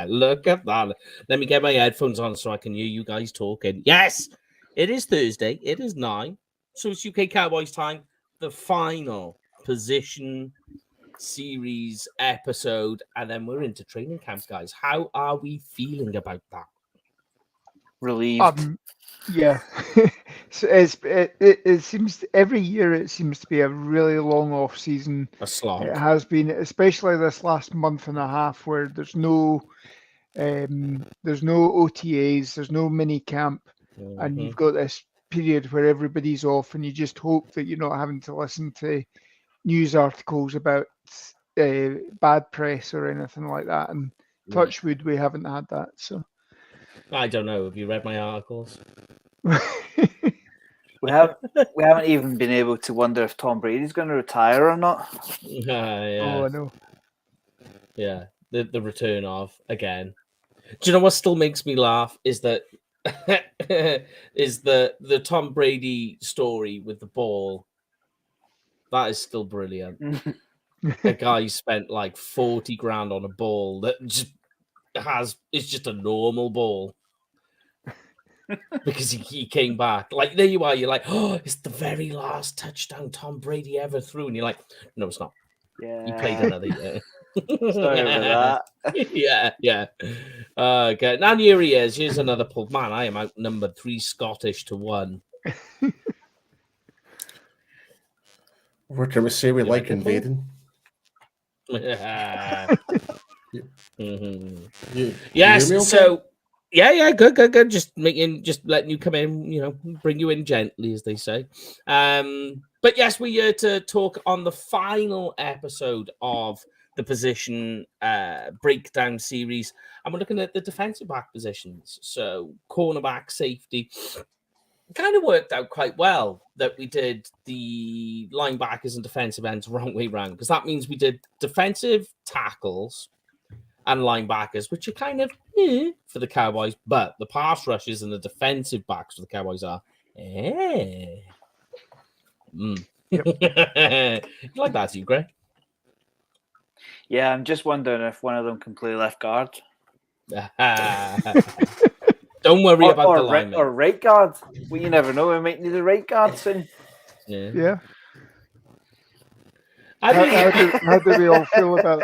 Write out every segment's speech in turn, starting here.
Look at that. Let me get my headphones on so I can hear you guys talking. Yes, it is Thursday. It is 9. So it's UK Cowboys time. The final position series episode. And then we're into training camp, guys. How are we feeling about that? Relieved. Yeah. So it seems every year it seems to be a really long off season. A slog. It has been, especially this last month and a half, where there's no OTAs, there's no mini camp, and you've got this period where everybody's off, and you just hope that you're not having to listen to news articles about bad press or anything like that. And touch wood, we haven't had that. So I don't know. Have you read my articles? We haven't even been able to wonder if Tom Brady's going to retire or not. Yeah. Oh, I know. Yeah, the return of again. Do you know what still makes me laugh is that is the Tom Brady story with the ball. That is still brilliant. A guy spent like 40 grand on a ball that it's just a normal ball. Because he came back. Like, there you are. You're like, oh, it's the very last touchdown Tom Brady ever threw. And you're like, no, it's not. Yeah. He played another year. Sorry about that. Yeah. Okay. Now here he is. Here's another pull. Man, I am outnumbered 3 Scottish to 1. What can we say? We like invading. Yes. So. Yeah, good. Just letting you come in, bring you in gently, as they say. But yes, we're here to talk on the final episode of the position breakdown series, and we're looking at the defensive back positions. So cornerback, safety. It kind of worked out quite well that we did the linebackers and defensive ends wrong way round, because that means we did defensive tackles and linebackers, which are kind of for the Cowboys, but the pass rushes and the defensive backs for the Cowboys are You like that, too, Greg? Yeah, I'm just wondering if one of them can play left guard. Don't worry about the lineman. Or right guard. Well, you never know. We might need a right guard soon. Yeah. How do we all feel about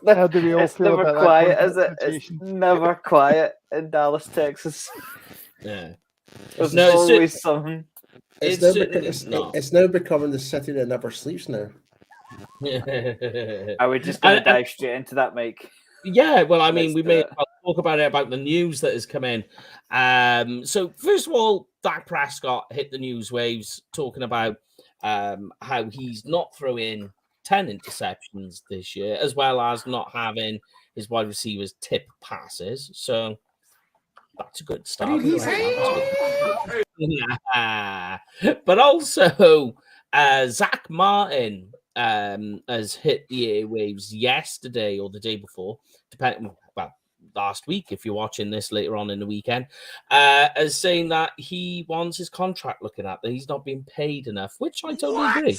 how do we all feel about that? It's never quiet, is it? It's never quiet in Dallas, Texas. Yeah. There's always something. It's now becoming the city that never sleeps now. Are we just going to dive straight into that, Mike? Yeah, well, I mean, we may talk about the news that has come in. So, first of all, Dak Prescott hit the news waves talking about how he's not throwing 10 interceptions this year, as well as not having his wide receivers tip passes. So, that's a good start. But also, Zach Martin has hit the airwaves yesterday or the day before, depending, well, last week, if you're watching this later on in the weekend, as saying that he wants his contract looking at, that he's not being paid enough, which I totally agree.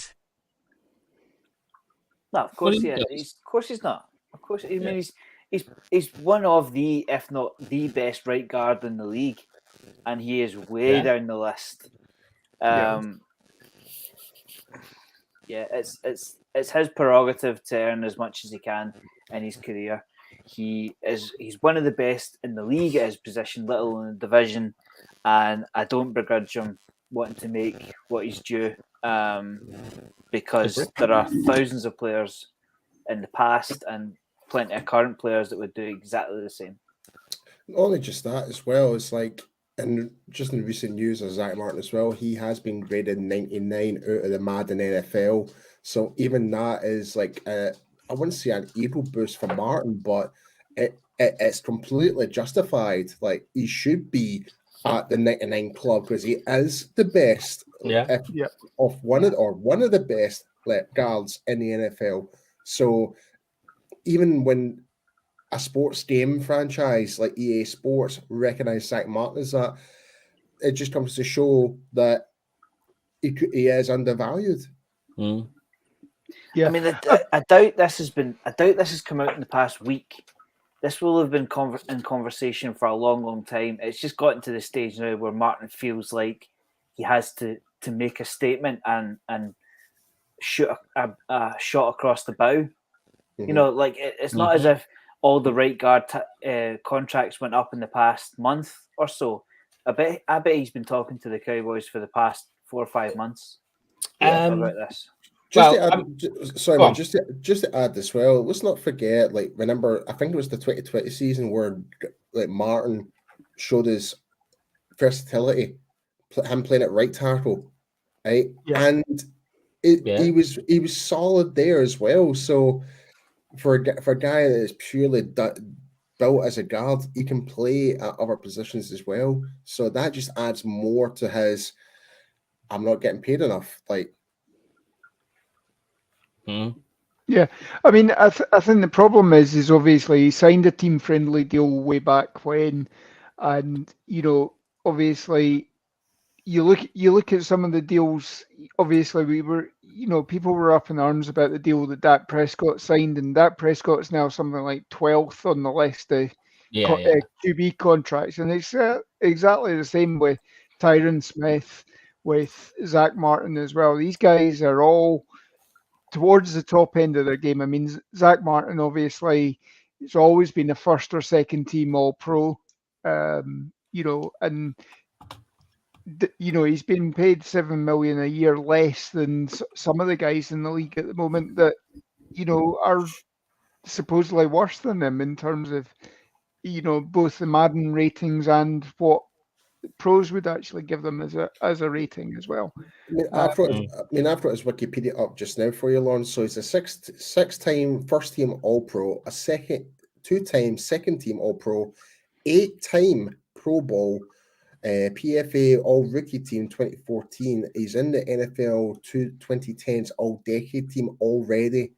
No, of course he is. Of course he's not. Of course, I mean, he's one of the, if not the best right guard in the league, and he is way down the list. It's his prerogative to earn as much as he can in his career. He's one of the best in the league at his position, little in the division, and I don't begrudge him wanting to make what he's due, because there are thousands of players in the past and plenty of current players that would do exactly the same. Not only just that as well, it's like, and just in recent news of Zach Martin as well, he has been graded 99 out of the Madden NFL. So even that is like, I wouldn't say an ego boost for Martin, but it's completely justified. Like, he should be at the 99 club because he is the best of one of the best left guards in the NFL. So even when a sports game franchise like EA Sports recognize Zach Martin as that, it just comes to show that he is undervalued. Yeah. I mean, I doubt this has come out in the past week. This will have been in conversation for a long, long time. It's just gotten to the stage now where Martin feels like he has to make a statement and shoot a shot across the bow. Mhm. You know, like it's not as if all the right guard contracts went up in the past month or so. I bet he's been talking to the Cowboys for the past 4 or 5 months about this. Just Well, to add, sorry, man, just to add as well, let's not forget, like, remember, I think it was the 2020 season where, like, Martin showed his versatility, him playing at right tackle, right? Yeah. And he was solid there as well. So for a guy that is purely built as a guard, he can play at other positions as well. So that just adds more to his, I'm not getting paid enough, like. Yeah, I mean, I think the problem is obviously he signed a team-friendly deal way back when, and obviously you look at some of the deals. Obviously, people were up in arms about the deal that Dak Prescott signed, and Dak Prescott's now something like 12th on the list of QB contracts, and it's exactly the same with Tyron Smith, with Zach Martin as well. These guys are all towards the top end of their game. I mean, Zach Martin, obviously, it's always been a first or second team All Pro, and he's been paid $7 million a year less than some of the guys in the league at the moment that are supposedly worse than them in terms of both the Madden ratings and what pros would actually give them as a rating as well. I've got his Wikipedia up just now for you, Lawrence. So he's a six-time first team All Pro, a two-time second team All Pro, 8-time Pro Bowl, PFA All Rookie Team 2014. He's in the NFL 2010s All Decade Team already.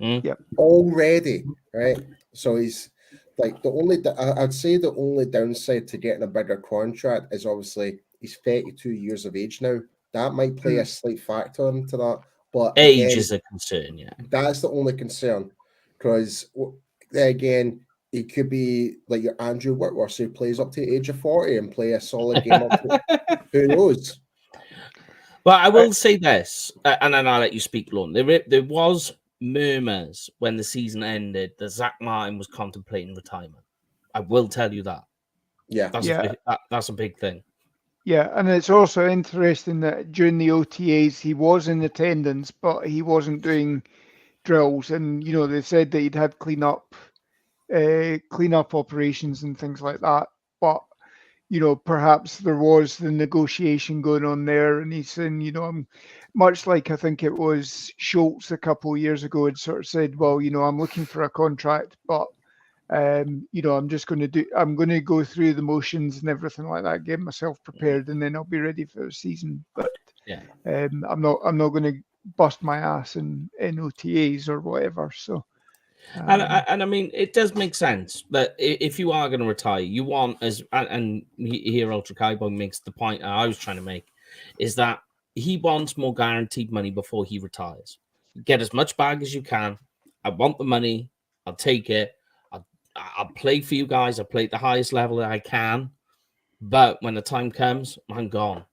Yep. Already, right? So he's like I'd say the only downside to getting a bigger contract is obviously he's 32 years of age now. That might play a slight factor into that, but age is a concern. Yeah, that's the only concern, because again, he could be like your Andrew Whitworth, who plays up to the age of 40 and play a solid game. Who knows? Well, I will say this, and then I'll let you speak, Lon. There was murmurs when the season ended that Zach Martin was contemplating retirement. I will tell you that. Yeah, that's a big thing. Yeah, and it's also interesting that during the OTAs he was in attendance, but he wasn't doing drills. And they said that he'd had cleanup operations and things like that. But perhaps there was the negotiation going on there, and he's saying, I'm much like I think it was Schultz a couple of years ago had sort of said, well, I'm looking for a contract, but I'm going to go through the motions and everything like that, get myself prepared, and then I'll be ready for the season. But I'm not going to bust my ass in OTAs or whatever. So. And I mean, it does make sense that if you are going to retire, you want and here Ultra Cowboy makes the point I was trying to make, is that he wants more guaranteed money before he retires. Get as much bag as you can. I want the money. I'll take it. I'll play for you guys. I'll play at the highest level that I can. But when the time comes, I'm gone.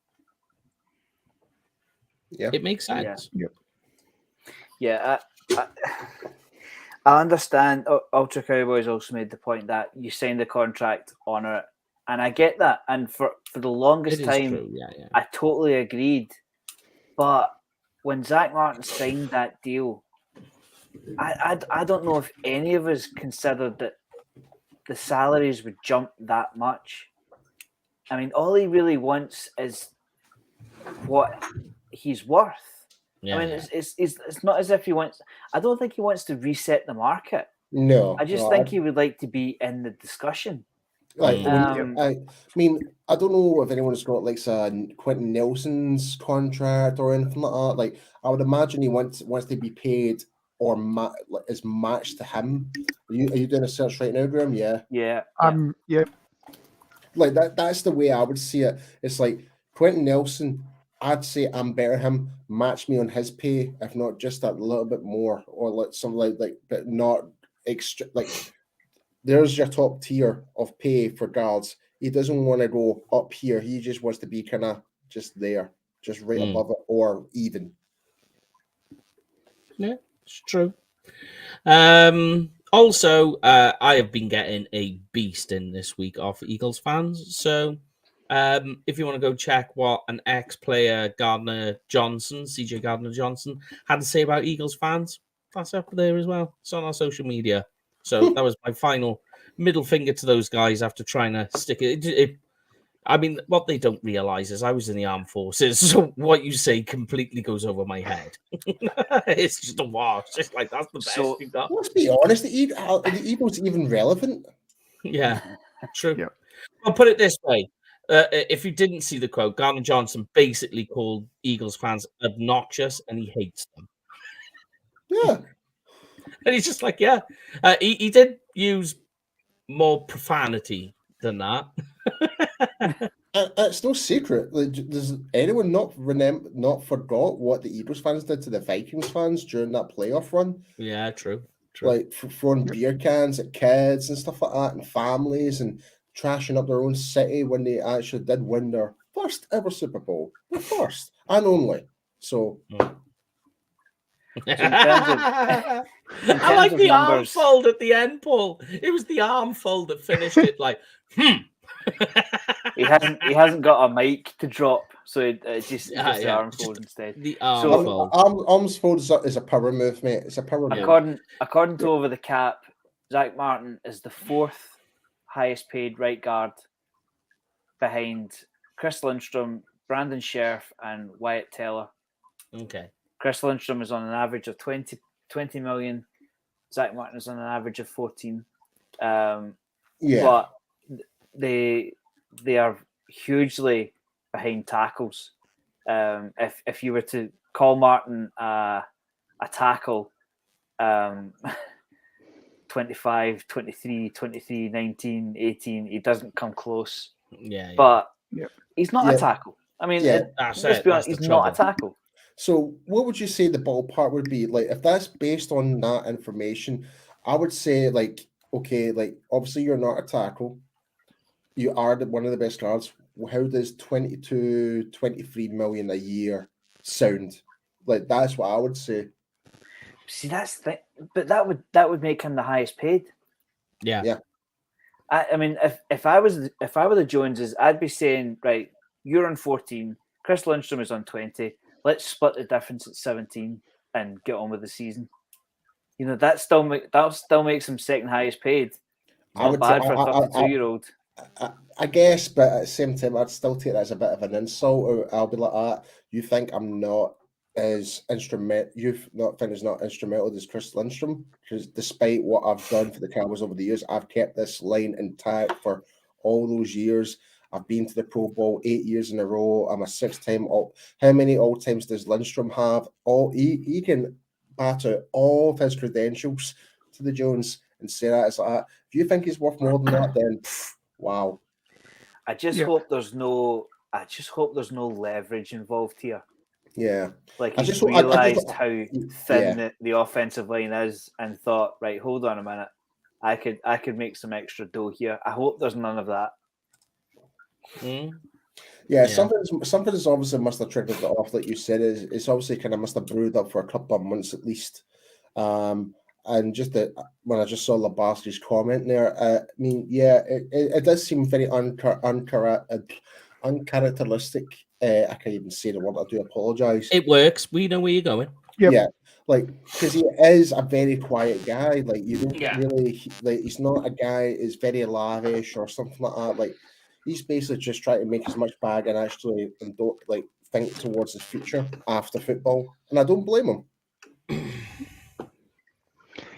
Yeah, it makes sense. I understand. Ultra Cowboys also made the point that you signed the contract, honor it, and I get that. And for the longest time, I totally agreed. But when Zach Martin signed that deal, I don't know if any of us considered that the salaries would jump that much. I mean, all he really wants is what he's worth. It's not as if he wants. I don't think he wants to reset the market. No, I just think he would like to be in the discussion. Like, I mean, I don't know if anyone's got like Quentin Nelson's contract or anything like that. Like, I would imagine he wants to be paid or is matched to him. Are you doing a search right now, Graham? Yeah. Yeah. Yeah. Like that's the way I would see it. It's like Quentin Nelson I'd say I'm better than him. Match me on his pay, if not just a little bit more, or like something like, but not extra. Like, there's your top tier of pay for guards. He doesn't want to go up here. He just wants to be kind of just there, just right above it or even. Yeah, it's true. Also, I have been getting a beast in this week off Eagles fans. So, if you want to go check what an ex-player CJ Gardner Johnson, had to say about Eagles fans, that's up there as well. It's on our social media. So that was my final middle finger to those guys after trying to stick it. I mean, what they don't realize is I was in the armed forces, so what you say completely goes over my head. It's just a wash. It's like, that's the best you got. Let's be honest, are the Eagles even relevant? Yeah, true. Yeah. I'll put it this way. If you didn't see the quote, Gardner Johnson basically called Eagles fans obnoxious and he hates them. Yeah. And he's just like, yeah. He did use more profanity than that. It's no secret. Like, does anyone not forgot what the Eagles fans did to the Vikings fans during that playoff run? Yeah, true. Like throwing beer cans at kids and stuff like that, and families, and trashing up their own city when they actually did win their first ever Super Bowl, the first and only. So. I like the arm fold at the end, Paul. It was the arm fold that finished it. Like, He hasn't got a mic to drop, so it's just the arm fold instead. The arm fold. Arms fold is a power move, mate. It's a power move. According to Over the Cap, Zach Martin is the fourth highest paid right guard behind Chris Lindstrom, Brandon Scherf, and Wyatt Teller. Okay. Chris Lindstrom is on an average of 20 million. Zach Martin is on an average of 14. But they are hugely behind tackles. If you were to call Martin a tackle, 25, 23, 23, 19, 18, he doesn't come close. Yeah. But he's not a tackle. I mean, let's be honest, he's not a tackle. So what would you say the ballpark would be? Like, if that's based on that information, I would say, like, okay, like, obviously you're not a tackle. You are one of the best guards. How does 22, 23 million a year sound? Like, that's what I would say. See, but that would make him the highest paid. Yeah. I mean, if I were the Joneses, I'd be saying, right, you're on 14, Chris Lindstrom is on 20. Let's split the difference at 17 and get on with the season. You know, that still makes him second highest paid. Not bad for a 32-year-old. I guess, but at the same time, I'd still take that as a bit of an insult. I'll be like, you think I'm not as instrumental? You not think as not instrumental as Chris Lindstrom? Because despite what I've done for the Cowboys over the years, I've kept this line intact for all those years. I've been to the Pro Bowl 8 years in a row. I'm a 6-time all. How many all times does Lindstrom have? He can batter all of his credentials to the Jones and say that. It's like that. If you think he's worth more than that, then wow. I just hope there's no leverage involved here. Yeah. Like he's realised how thin the offensive line is and thought, right, hold on a minute. I could make some extra dough here. I hope there's none of that. Yeah, something's obviously must have triggered it off, like you said. It's obviously kind of must have brewed up for a couple of months at least. And just when I just saw Labarski's comment there, I mean, it does seem very uncharacteristic. I can't even say the word. I do apologize. It works. We know where you're going. Yep. Yeah, like because he is a very quiet guy. Like you don't really like. He's not a guy who's very lavish or something like that. Like he's basically just trying to make as much bag and actually don't like think towards his future after football. And I don't blame him.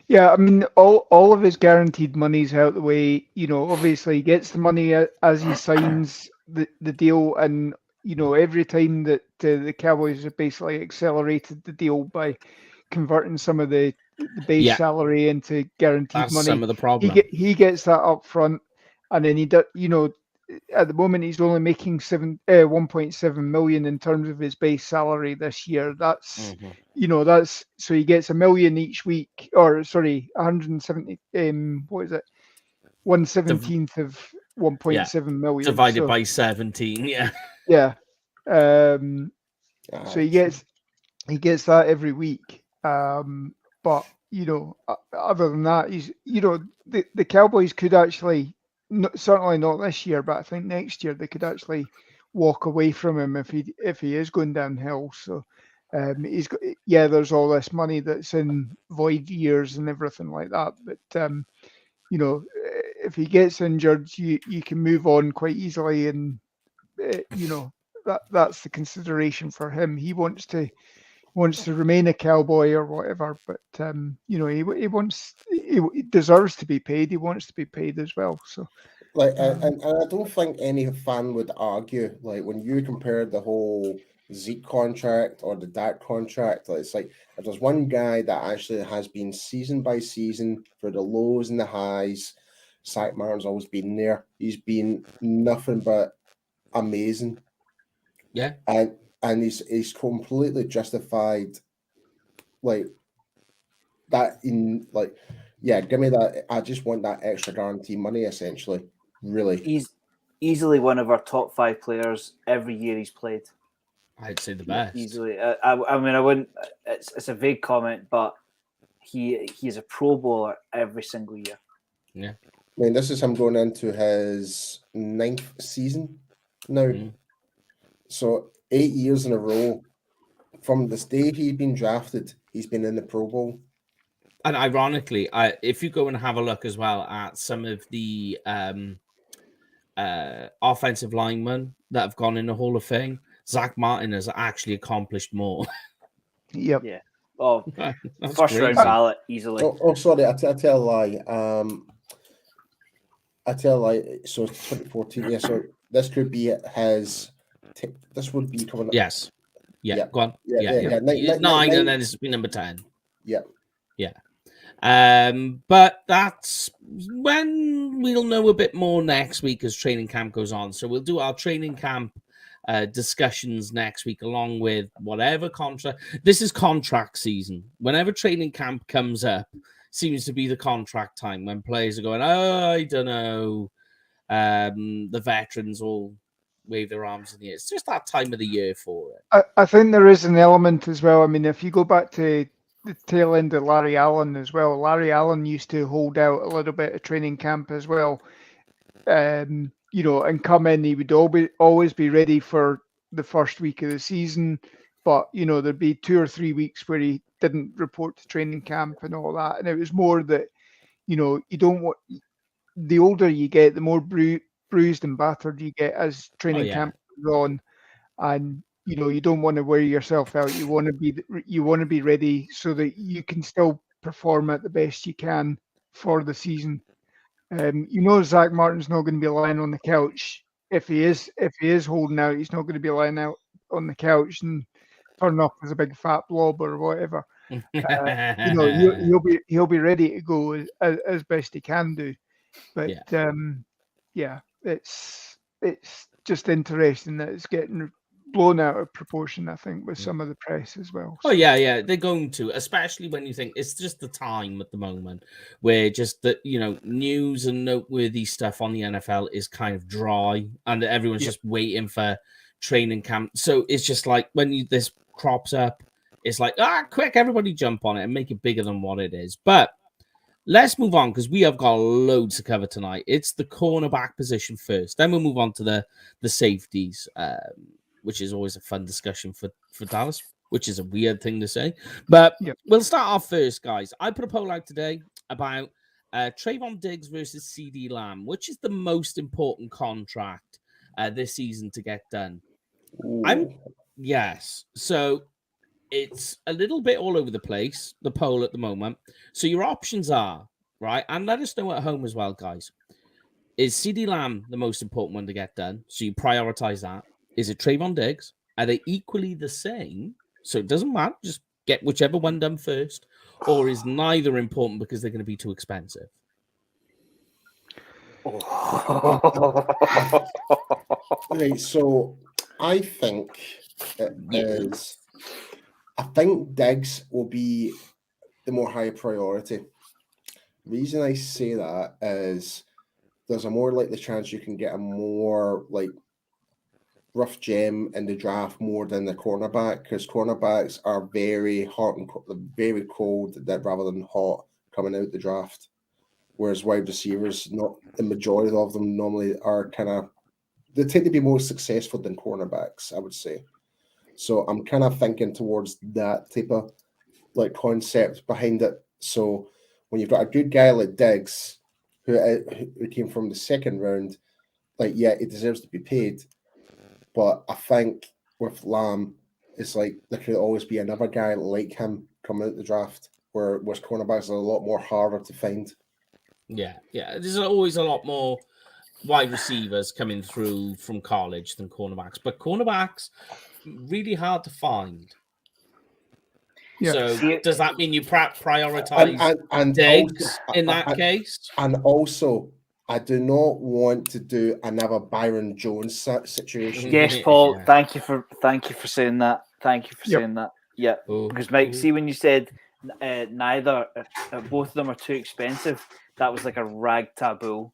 Yeah, I mean, all of his guaranteed money's out the way. You know, obviously he gets the money as he signs the deal, and you know, every time that the Cowboys have basically accelerated the deal by converting some of the base salary into guaranteed money. Some of the problem. He gets that up front, and then he does. You know, at the moment he's only making 1.7 million in terms of his base salary this year. That's that's so he gets $1 million each week, or sorry, 170. What is it? 1/17 of 1.7 million divided by 17. Yeah. Yeah. So he gets that every week. But other than that, the Cowboys could actually, certainly not this year, but I think next year they could actually walk away from him if he is going downhill. So he's got, there's all this money that's in void years and everything like that. But if he gets injured, you can move on quite easily, and that's the consideration for him. He wants to remain a Cowboy or whatever, but he deserves to be paid. He wants to be paid as well. So, and I don't think any fan would argue, like, when you compare the whole Zeke contract or the Dak contract, it's like, if there's one guy that actually has been season by season for the lows and the highs, Zach Martin's always been there. He's been nothing but amazing. Yeah. And he's completely justified, like, that in, like, give me that. I just want that extra guarantee money, essentially. Really. He's easily one of our top 5 players every year he's played. I'd say the best. Easily. I mean, I wouldn't, it's a vague comment, but he's a Pro Bowler every single year. Yeah. I mean, this is him going into his 9th season now. So 8 years in a row. From this day he's been drafted, he's been in the Pro Bowl. And ironically, if you go and have a look as well at some of the offensive linemen that have gone in the Hall of Fame, Zach Martin has actually accomplished more. Yep. Yeah. Oh, That's first crazy. round ballot easily. Oh, sorry, I tell a lie. I tell a lie. So 2014. Yeah. So this could be his. This would be coming up. Yes. Yeah. Go on. Yeah. 9, and then it's been number 10. Yeah. Yeah. But that's when we'll know a bit more next week as training camp goes on. So we'll do our training camp discussions next week, along with whatever contract. This is contract season. Whenever training camp comes up, seems to be the contract time when players are going, I don't know. The veterans all wave their arms in the air. It's just that time of the year for it. I think there is an element as well. I mean, if you go back to the tail end of Larry Allen as well, Larry Allen used to hold out a little bit of training camp as well. And come in, he would always be ready for the first week of the season. But, there'd be 2 or 3 weeks where he didn't report to training camp and all that. And it was more that, you don't want, the older you get, the more bruised and battered you get as training camp goes on. And, you don't want to wear yourself out. You want to be ready so that you can still perform at the best you can for the season. Zach Martin's not going to be lying on the couch. If he is holding out, he's not going to be lying out on the couch and turn up as a big fat blob or whatever. He'll be ready to go as best he can do. But it's just interesting that it's getting blown out of proportion, I think, with some of the press as well. So. Oh, yeah, they're going to, especially when you think it's just the time at the moment where just the, news and noteworthy stuff on the NFL is kind of dry and everyone's just waiting for training camp. So it's just like when this crops up, it's like, quick, everybody jump on it and make it bigger than what it is. But let's move on because we have got loads to cover tonight. It's the cornerback position first. Then we'll move on to the safeties, which is always a fun discussion for Dallas, which is a weird thing to say. But we'll start off first, guys. I put a poll out today about Trayvon Diggs versus CD Lamb, which is the most important contract this season to get done. So it's a little bit all over the place, the poll at the moment. So your options are, right, and let us know at home as well, guys. Is CD Lamb the most important one to get done? So you prioritize that. Is it Trayvon Diggs? Are they equally the same? So it doesn't matter. Just get whichever one done first. Or is neither important because they're going to be too expensive? Right, so I think it is. I think Diggs will be the more high priority. Reason I say that is there's a more likely chance you can get a more like rough gem in the draft more than the cornerback, because cornerbacks are very hot and very cold that rather than hot coming out the draft. Whereas wide receivers, not the majority of them normally are they tend to be more successful than cornerbacks, I would say. So I'm kind of thinking towards that type of like concept behind it. So when you've got a good guy like Diggs, who came from the second round, like he deserves to be paid. But I think with Lamb, it's like there could always be another guy like him coming out the draft, where cornerbacks are a lot more harder to find. Yeah. There's always a lot more wide receivers coming through from college than cornerbacks, but cornerbacks really hard to find. Yeah. So does that mean you prioritize and Diggs also, in that case? And also, I do not want to do another Byron Jones situation. Yes, Paul. Yeah. Thank you for saying that. Thank you for saying that. Yeah, because Mike, see when you said neither, both of them are too expensive, that was like a rag taboo.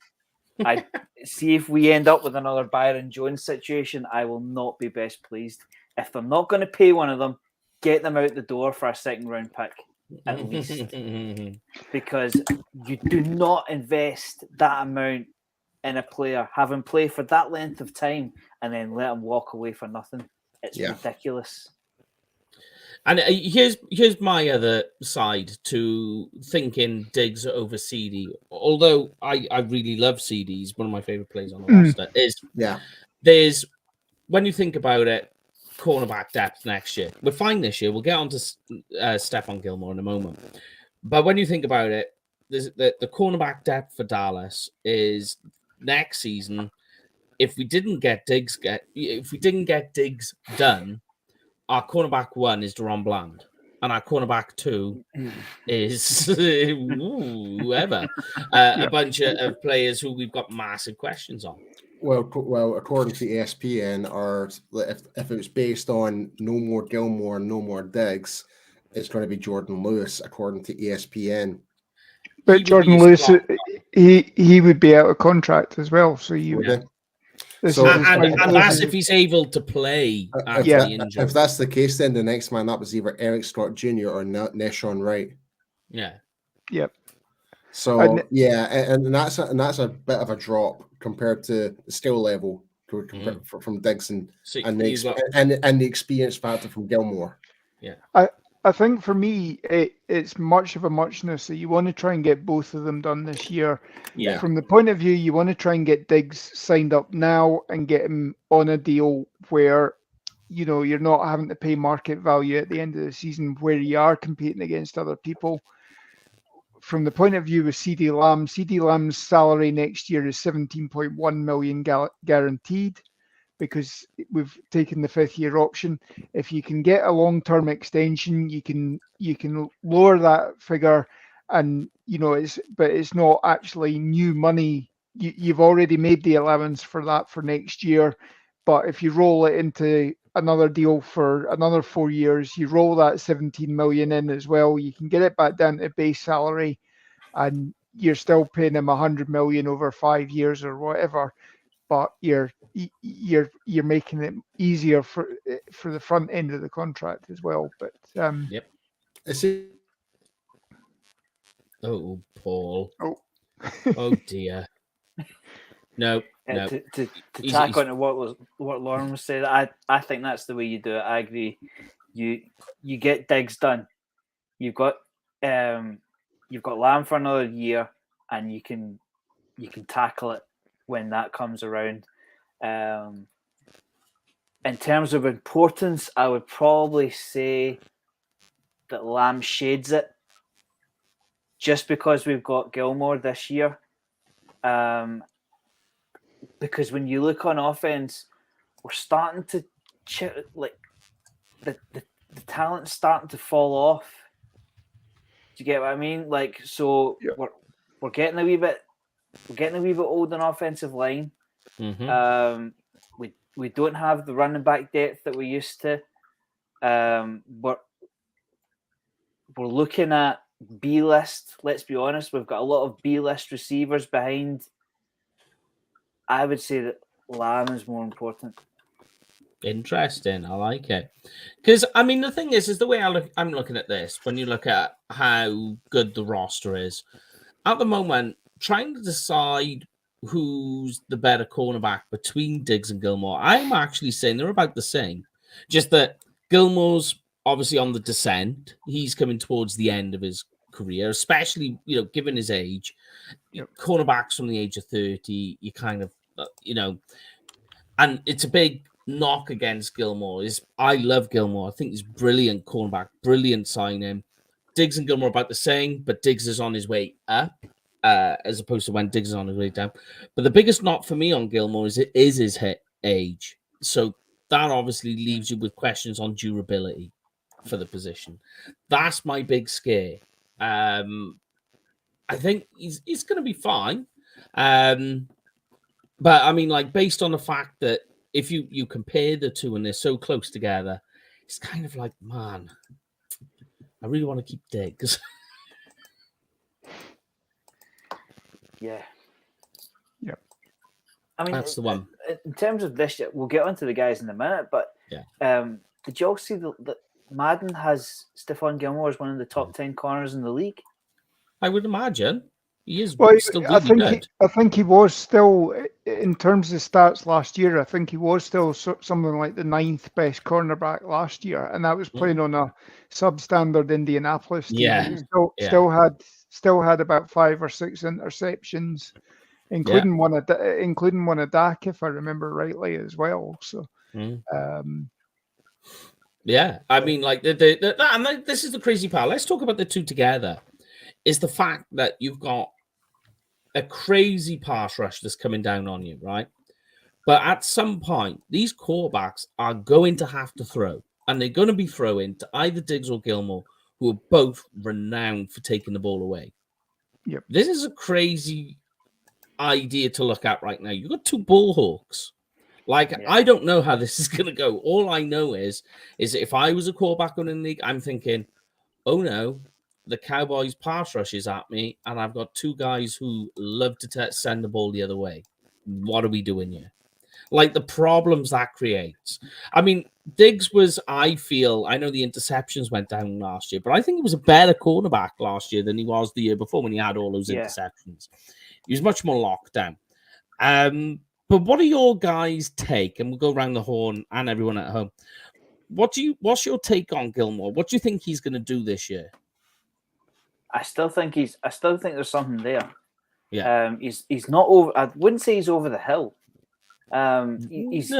I see if we end up with another Byron Jones situation, I will not be best pleased. If they're not going to pay one of them, get them out the door for a second round pick at least, because you do not invest that amount in a player, have him play for that length of time, and then let him walk away for nothing. It's ridiculous. And here's my other side to thinking Diggs over CD. Although I really love CD, he's one of my favorite players on the roster. There's when you think about it, cornerback depth next year. We're fine this year. We'll get on to Stephon Gilmore in a moment. But when you think about it, the cornerback depth for Dallas is next season. If we didn't get Diggs done, our cornerback 1 is Deron Bland, and our cornerback 2 is whoever. A bunch of players who we've got massive questions on. Well, according to ESPN, or if it was based on no more Gilmore, no more Diggs, it's going to be Jordan Lewis, according to ESPN. But Jordan Lewis, he would be out of contract as well. So you would. And that's if he's able to play after the injury. If that's the case, then the next man up is either Eric Scott Jr. or Neshon Wright. Yeah. Yep. So and that's a bit of a drop compared to the skill level from Diggs and the experience factor from Gilmore. Yeah. I think for me, it's much of a muchness. So you want to try and get both of them done this year. Yeah. From the point of view, you want to try and get Diggs signed up now and get him on a deal where, you're not having to pay market value at the end of the season, where you are competing against other people. From the point of view of CD Lamb's salary next year is 17.1 million guaranteed, because we've taken the 5th-year option. If you can get a long-term extension, you can lower that figure, and it's not actually new money. You've already made the allowance for that for next year, but if you roll it into another deal for another 4 years, you roll that 17 million in as well. You can get it back down to base salary, and you're still paying him 100 million over 5 years or whatever. But you're making it easier for the front end of the contract as well. But yep. Oh, Paul. Oh dear. No. To tack on to what Lauren was saying, I think that's the way you do it. I agree. You get Diggs done. You've got Lamb for another year, and you can tackle it when that comes around. In terms of importance, I would probably say that Lamb shades it, just because we've got Gilmore this year. Because when you look on offense, we're starting to the talent's starting to fall off. Do you get what I mean? We're getting a wee bit we're getting a wee bit old on offensive line. Mm-hmm. We don't have the running back depth that we used to. We're looking at B list. Let's be honest, we've got a lot of B list receivers behind. I would say that Lamb is more important. Interesting. I like it. Because, I mean, the thing is the way I'm looking at this, when you look at how good the roster is, at the moment, trying to decide who's the better cornerback between Diggs and Gilmore, I'm actually saying they're about the same. Just that Gilmore's obviously on the descent. He's coming towards the end of his career, especially, given his age. Cornerbacks from the age of 30, you kind of, and it's a big knock against Gilmore. I love Gilmore. I think he's brilliant cornerback, brilliant signing. Diggs and Gilmore are about the same, but Diggs is on his way up, as opposed to when Diggs is on his way down. But the biggest knock for me on Gilmore is his age. So that obviously leaves you with questions on durability for the position. That's my big scare. I think he's going to be fine. But I mean, like, based on the fact that if you compare the two and they're so close together, it's kind of like, man, I really want to keep Diggs. Yeah. Yep. I mean, that's the one. In terms of this, we'll get onto the guys in a minute, but did you all see that Madden has Stephon Gilmore as one of the top 10 corners in the league? I would imagine. He is still I think good. I think he was still, in terms of stats last year, I think he was still something like the 9th best cornerback last year, and that was playing on a substandard Indianapolis team. Yeah. And he still had about 5 or 6 interceptions, including one of Dak, if I remember rightly, as well. So, yeah, I mean, like and this is the crazy part. Let's talk about the two together. Is the fact that you've got a crazy pass rush that's coming down on you, right? But at some point, these quarterbacks are going to have to throw, and they're going to be throwing to either Diggs or Gilmore, who are both renowned for taking the ball away. Yep. This is a crazy idea to look at right now. You've got two ball hawks. I don't know how this is going to go. All I know is if I was a quarterback in the league, I'm thinking, oh no, the Cowboys pass rush is at me, and I've got two guys who love to send the ball the other way. What are we doing here? Like, the problems that creates. I mean, Diggs was, I know the interceptions went down last year, but I think he was a better cornerback last year than he was the year before when he had all those interceptions. He was much more locked down. But what are your guys' take? And we'll go around the horn and everyone at home. What's your take on Gilmore? What do you think he's going to do this year? I still think there's something there. Yeah. He's not over. I wouldn't say he's over the hill. He's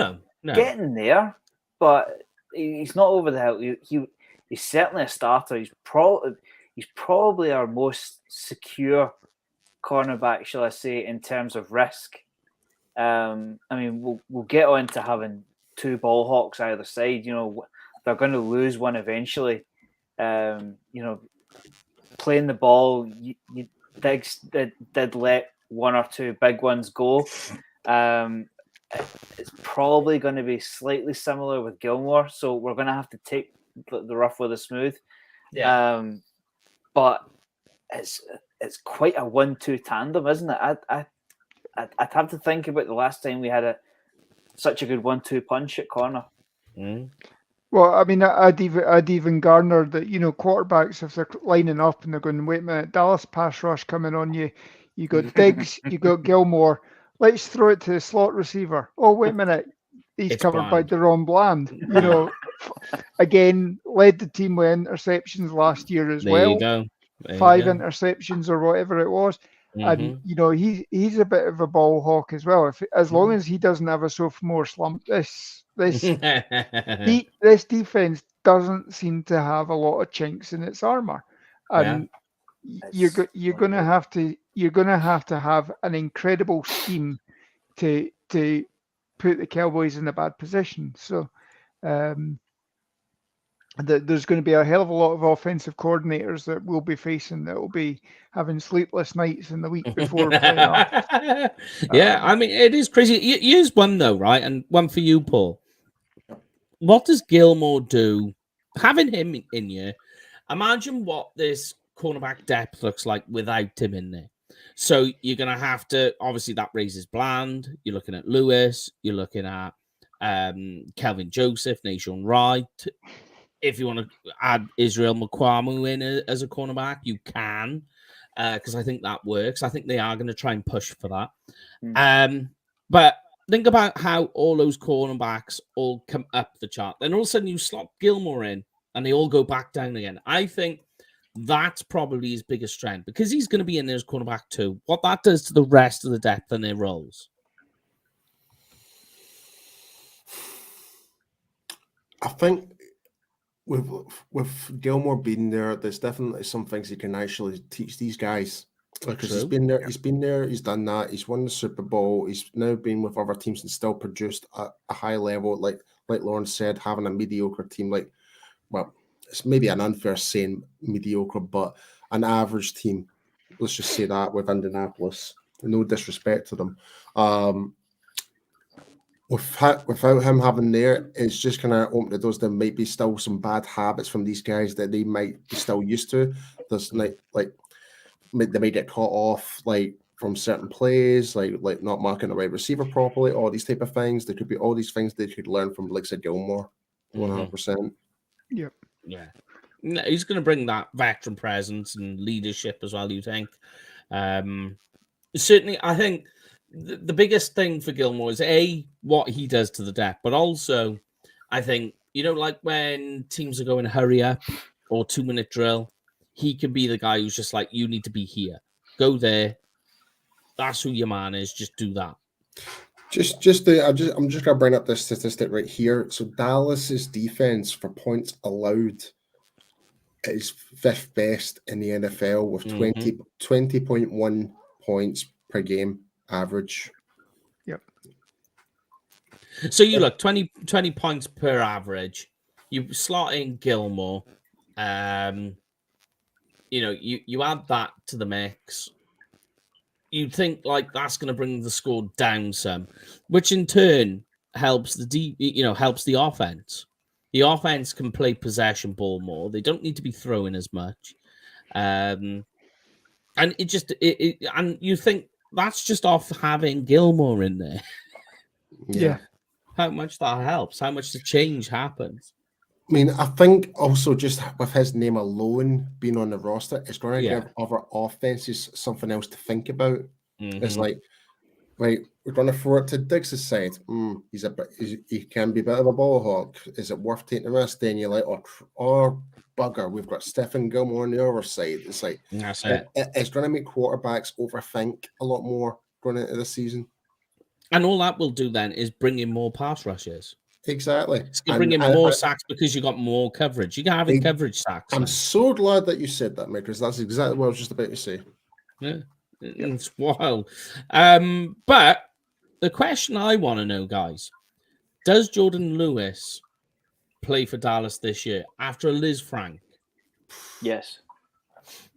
getting there, but he's not over the hill. He's certainly a starter. He's probably our most secure cornerback, shall I say, in terms of risk. I mean, we'll get on to having two ball hawks either side. They're going to lose one eventually. Playing the ball, Diggs did let one or two big ones go. It's probably going to be slightly similar with Gilmore, so we're going to have to take the rough with the smooth. Yeah. But it's quite a 1-2 tandem, isn't it? I'd have to think about the last time we had such a good 1-2 punch at corner. Well, I mean, I'd even garnered that, quarterbacks, if they're lining up and they're going, wait a minute, Dallas pass rush coming on you, you got Diggs, you got Gilmore, let's throw it to the slot receiver. Oh, wait a minute, he's covered by Deron Bland. Again, led the team with interceptions last year as well. You go. 5 interceptions or whatever it was. And he's a bit of a ball hawk as well. As long as he doesn't have a sophomore slump, this defense doesn't seem to have a lot of chinks in its armor, and you're gonna have to have an incredible scheme to put the Cowboys in a bad position. So there's going to be a hell of a lot of offensive coordinators that we'll be facing that will be having sleepless nights in the week before playoff. Yeah, I mean, it is crazy. Here's one, though, right? And one for you, Paul. What does Gilmore do? Having him in you, imagine what this cornerback depth looks like without him in there. So you're going to have to, obviously, that raises Bland. You're looking at Lewis. You're looking at Kelvin Joseph, Nation Wright. If you want to add Israel Mukwamu in as a cornerback, you can, because I think that works. I think they are going to try and push for that. But think about how all those cornerbacks all come up the chart. Then all of a sudden you slot Gilmore in and they all go back down again. I think that's probably his biggest strength because he's going to be in there as cornerback too. What that does to the rest of the depth and their roles. I think with Gilmore being there, there's definitely some things he can actually teach these guys. Because he's been there, he's done that, he's won the Super Bowl, he's now been with other teams and still produced a high level, like Lawrence said, having a mediocre team, it's maybe an unfair saying mediocre, but an average team, let's just say that, with Indianapolis. No disrespect to them. Without him having there, it's just going to open the doors. There might be still some bad habits from these guys that they might be still used to. There's they might get caught off from certain plays, like not marking the right receiver properly, all these type of things. There could be all these things they could learn from, like said, Gilmore, 100%. Yep. Yeah. He's going to bring that veteran presence and leadership as well, you think? Certainly, I think the biggest thing for Gilmore is, A, what he does to the depth, but also, I think, like when teams are going hurry up or 2-minute drill, he can be the guy who's just like, you need to be here. Go there. That's who your man is. Just do that. I'm just going to bring up this statistic right here. So Dallas's defense for points allowed is 5th best in the NFL with 20.1 points per game average. Yep. So you look 20 points per average. You slot in Gilmore. You add that to the mix. You'd think that's going to bring the score down some, which in turn helps helps the offense. The offense can play possession ball more. They don't need to be throwing as much, and and you think that's just off having Gilmore in there. Yeah. How much that helps? How much the change happens? I mean, I think also just with his name alone being on the roster, it's going to give other offenses something else to think about. It's like, we're going to throw it to Diggs' side. He can be a bit of a ball hawk. Is it worth taking the risk? Then you're like, oh, bugger, we've got Stephen Gilmore on the other side. It's like, that's it. It's going to make quarterbacks overthink a lot more going into the season. And all that will do then is bring in more pass rushes. Exactly. It's going to bring in more sacks because you got more coverage. You can have coverage sacks. I'm so glad that you said that, Mike, because that's exactly what I was just about to say. Yeah, it's wild. But the question I want to know, guys, does Jordan Lewis play for Dallas this year after a Liz Frank? Yes.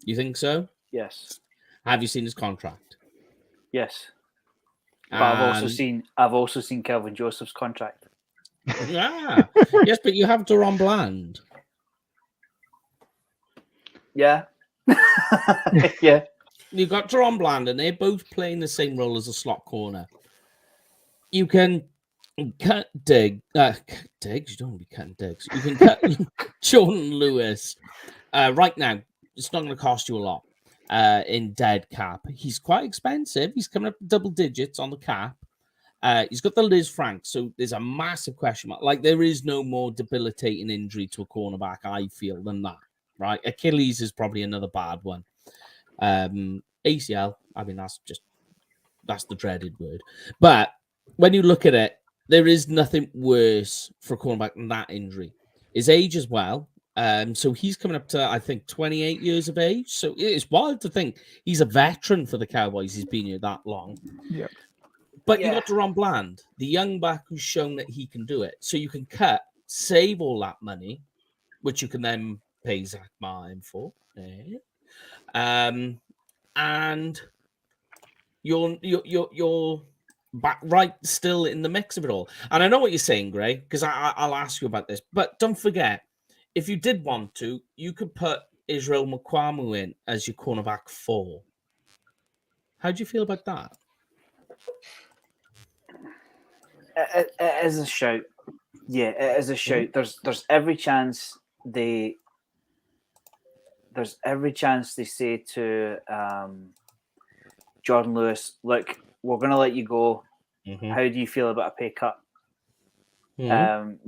You think so? Yes. Have you seen his contract? Yes. But I've also seen Kelvin Joseph's contract. Yeah. Yes, but you have Deron Bland. Yeah. Yeah. You've got Deron Bland, and they're both playing the same role as a slot corner. You can cut Diggs. You don't want to be cutting Diggs. You can cut Jordan Lewis. Right now, it's not going to cost you a lot in dead cap. He's quite expensive. He's coming up double digits on the cap. He's got the Liz Frank, so there's a massive question mark. There is no more debilitating injury to a cornerback, I feel, than that, right? Achilles is probably another bad one. ACL, I mean, that's the dreaded word. But when you look at it, there is nothing worse for a cornerback than that injury. His age as well. So he's coming up to, I think, 28 years of age. So it's wild to think he's a veteran for the Cowboys. He's been here that long. Yeah. But you got Deron Bland, the young back who's shown that he can do it. So you can save all that money, which you can then pay Zach Martin for. And you're back right still in the mix of it all. And I know what you're saying, Gray, because I'll ask you about this. But don't forget, if you did want to, you could put Israel Mukwamu in as your cornerback 4. How do you feel about that? It is a shout. Yeah, it is a shout. There's every chance they say to Jordan Lewis, look, we're going to let you go. How do you feel about a pay cut?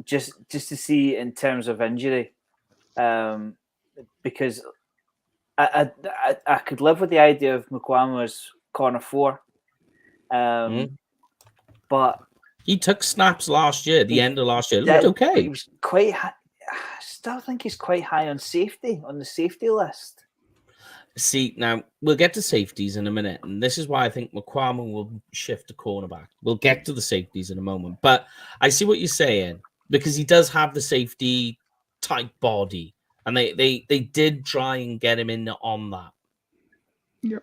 Just to see in terms of injury, because I could live with the idea of Mukwamu as corner 4, but he took snaps last year. The end of last year, it looked okay. He was quite high. I still think he's quite high on the safety list. See, now we'll get to safeties in a minute, and this is why I think Mukwamu will shift to cornerback. We'll get to the safeties in a moment, but I see what you're saying, because he does have the safety type body, and they did try and get him in on that. Yeah,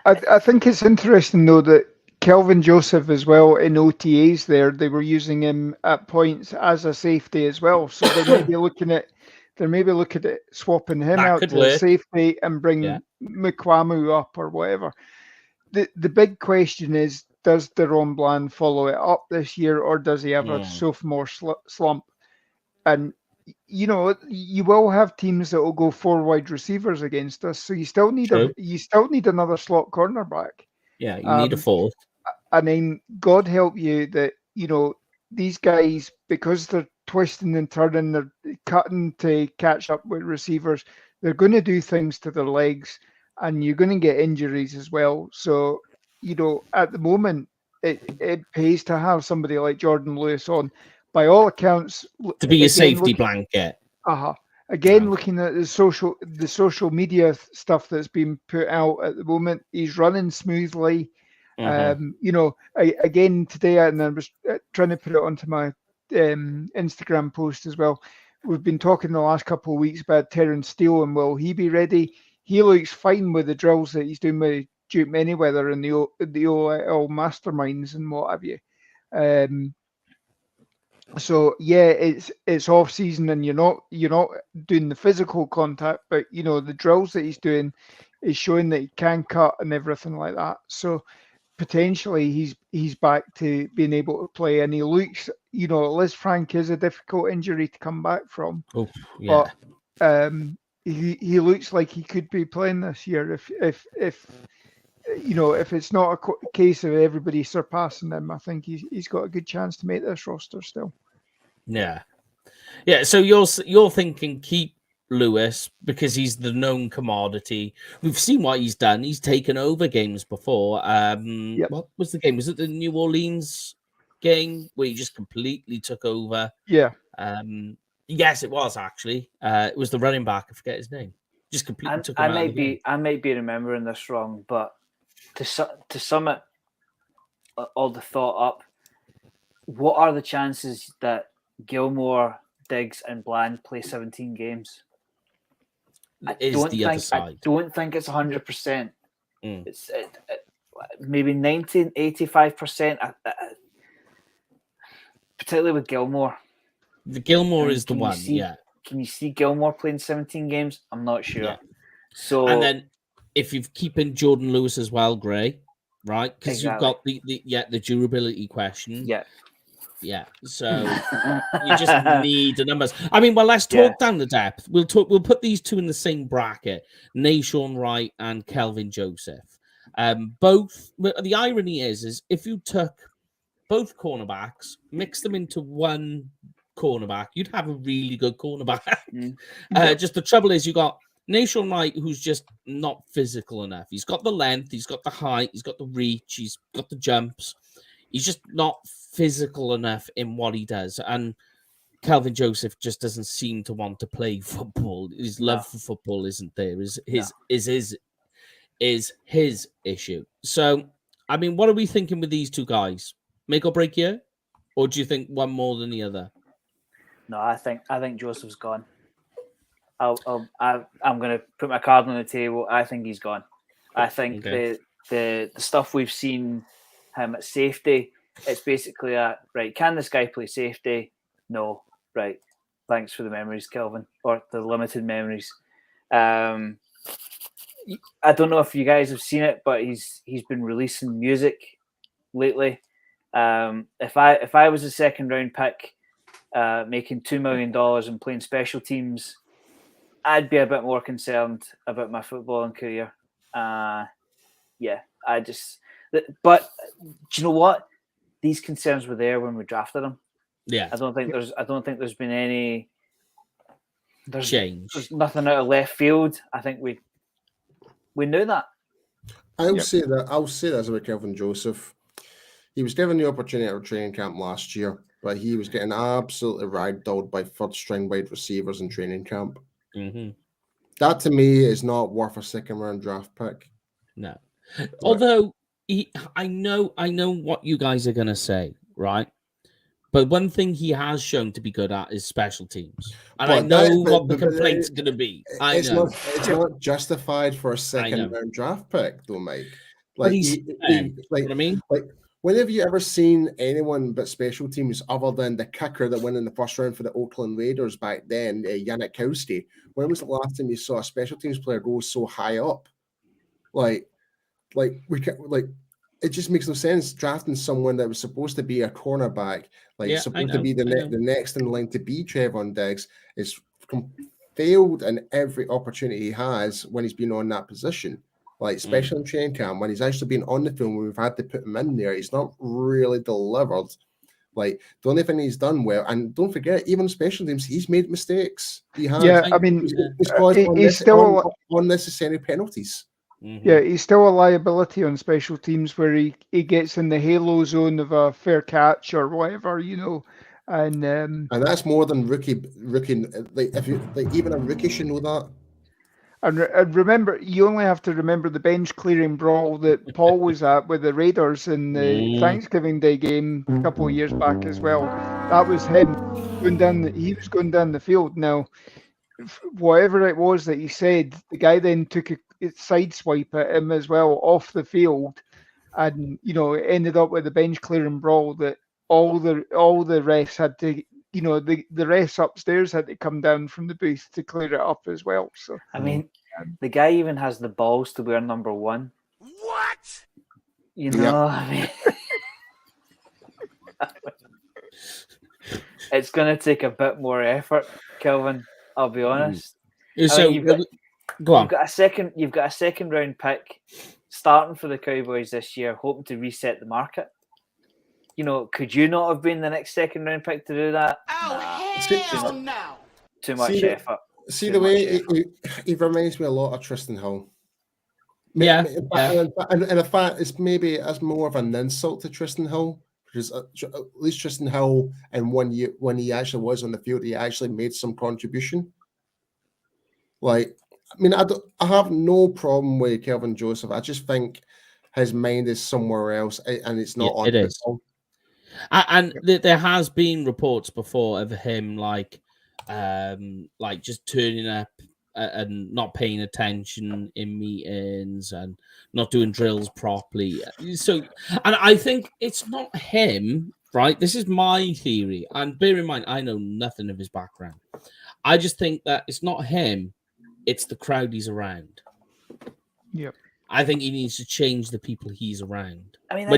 I think it's interesting though that Kelvin Joseph as well in OTAs there, they were using him at points as a safety as well, so they may be looking at. They're maybe looking at swapping him out to safety and bring Mukwamu up or whatever. The big question is, does Deron Bland follow it up this year, or does he have a sophomore slump? And, you know, you will have teams that will go 4 wide receivers against us, so you still need another slot cornerback. Yeah, you need a 4th. And then God help you that, you know, these guys, because they're twisting and turning, they're cutting to catch up with receivers, they're going to do things to their legs, and you're going to get injuries as well. So, you know, at the moment, it pays to have somebody like Jordan Lewis on. By all accounts, to be a safety blanket. Looking at the social media stuff that's been put out at the moment, he's running smoothly. You know, again today, and I was trying to put it onto my Instagram post as well. We've been talking the last couple of weeks about Terrence Steele and will he be ready? He looks fine with the drills that he's doing with Duke Manyweather and the OL masterminds and what have you. So yeah, it's off season and you're not doing the physical contact, but you know the drills that he's doing is showing that he can cut and everything like that. So potentially he's back to being able to play, and he looks, you know, Liz Frank is a difficult injury to come back from. But he looks like he could be playing this year if you know, if it's not a case of everybody surpassing him. I think he's got a good chance to make this roster still. Yeah. So you're thinking keep Lewis because he's the known commodity. We've seen what he's done. He's taken over games before. What was the game? Was it the New Orleans game where he just completely took over? Yeah. Yes, it was actually. It was the running back. I forget his name. Just completely took him out of the game. I might be remembering this wrong, but to sum it all the thought up, what are the chances that Gilmore, Diggs, and Bland play 17 games? I don't think it's 100%. It's maybe 90, 85%, particularly with Gilmore. The Gilmore is the one, Can you see Gilmore playing 17 games? I'm not sure. Yeah. So, and then if you're keeping Jordan Lewis as well, Gray, right? Because you've got the durability question. Yeah. So you just need the numbers. I mean, well, let's talk down the depth. We'll put these two in the same bracket: Nashawn Wright and Kelvin Joseph. Both. The irony is if you took both cornerbacks, mix them into one cornerback, you'd have a really good cornerback. Just the trouble is you got Nashawn Wright, who's just not physical enough. He's got the length, he's got the height, he's got the reach, he's got the jumps. He's just not physical enough in what he does. And Kelvin Joseph just doesn't seem to want to play football. His love for football isn't there. Is his issue. So, I mean, what are we thinking with these two guys? Make or break year? Or do you think one more than the other? No, I think Joseph's gone. I'm going to put my card on the table. I think he's gone. I think the stuff we've seen him at safety, it's basically right. Can this guy play safety? No. Right. Thanks for the memories, Kelvin, or the limited memories. I don't know if you guys have seen it, but he's been releasing music lately. If I was a second round pick, making $2 million and playing special teams, I'd be a bit more concerned about my footballing career. But do you know what? These concerns were there when we drafted him. Yeah, I don't think there's been any change. There's nothing out of left field. I think we knew that. I'll say this about Kelvin Joseph. He was given the opportunity at training camp last year, but he was getting absolutely ragdolled by third-string wide receivers in training camp. Mm-hmm. That to me is not worth a second-round draft pick. No, although I know what you guys are gonna say, right? But one thing he has shown to be good at is special teams, and I know what the complaint's going to be. It's not justified for a second-round draft pick, though, Mike. Like, what I mean? Like, when have you ever seen anyone but special teams other than the kicker that went in the first round for the Oakland Raiders back then, Janikowski? When was the last time you saw a special teams player go so high up? It just makes no sense drafting someone that was supposed to be a cornerback, supposed to be the next in line to be Trevon Diggs, is failed in every opportunity he has when he's been on that position. Especially in training camp, when he's actually been on the field, when we've had to put him in there, he's not really delivered. The only thing he's done well, and don't forget, even special teams, he's made mistakes. He has. Yeah, I mean, he's caused unnecessary penalties. Mm-hmm. Yeah, he's still a liability on special teams where he gets in the halo zone of a fair catch or whatever, and that's more than rookie. Even a rookie should know that. And remember, you only have to remember the bench clearing brawl that Paul was at with the Raiders in the Thanksgiving Day game a couple of years back as well. That was him going down. He was going down the field. Now, whatever it was that he said, the guy then took a side swipe at him as well off the field, and it ended up with a bench clearing brawl that all the refs had to. The refs upstairs had to come down from the booth to clear it up as well. So I mean, the guy even has the balls to wear number 1. What? I mean, it's going to take a bit more effort, Kelvin. I'll be honest. So go on. You've got a second round pick starting for the Cowboys this year, hoping to reset the market. Could you not have been the next second round pick to do that? Hell no. Too much effort. See the way he reminds me a lot of Tristan Hill. Yeah. And in fact, it's maybe as more of an insult to Tristan Hill, because at least Tristan Hill, in 1 year when he actually was on the field, he actually made some contribution. I have no problem with Kelvin Joseph. I just think his mind is somewhere else, and it's not on football. And there has been reports before of him just turning up and not paying attention in meetings and not doing drills properly. So, and I think it's not him, right? This is my theory. And bear in mind, I know nothing of his background. I just think that it's not him. It's the crowd he's around. Yep. I think he needs to change the people he's around. I mean,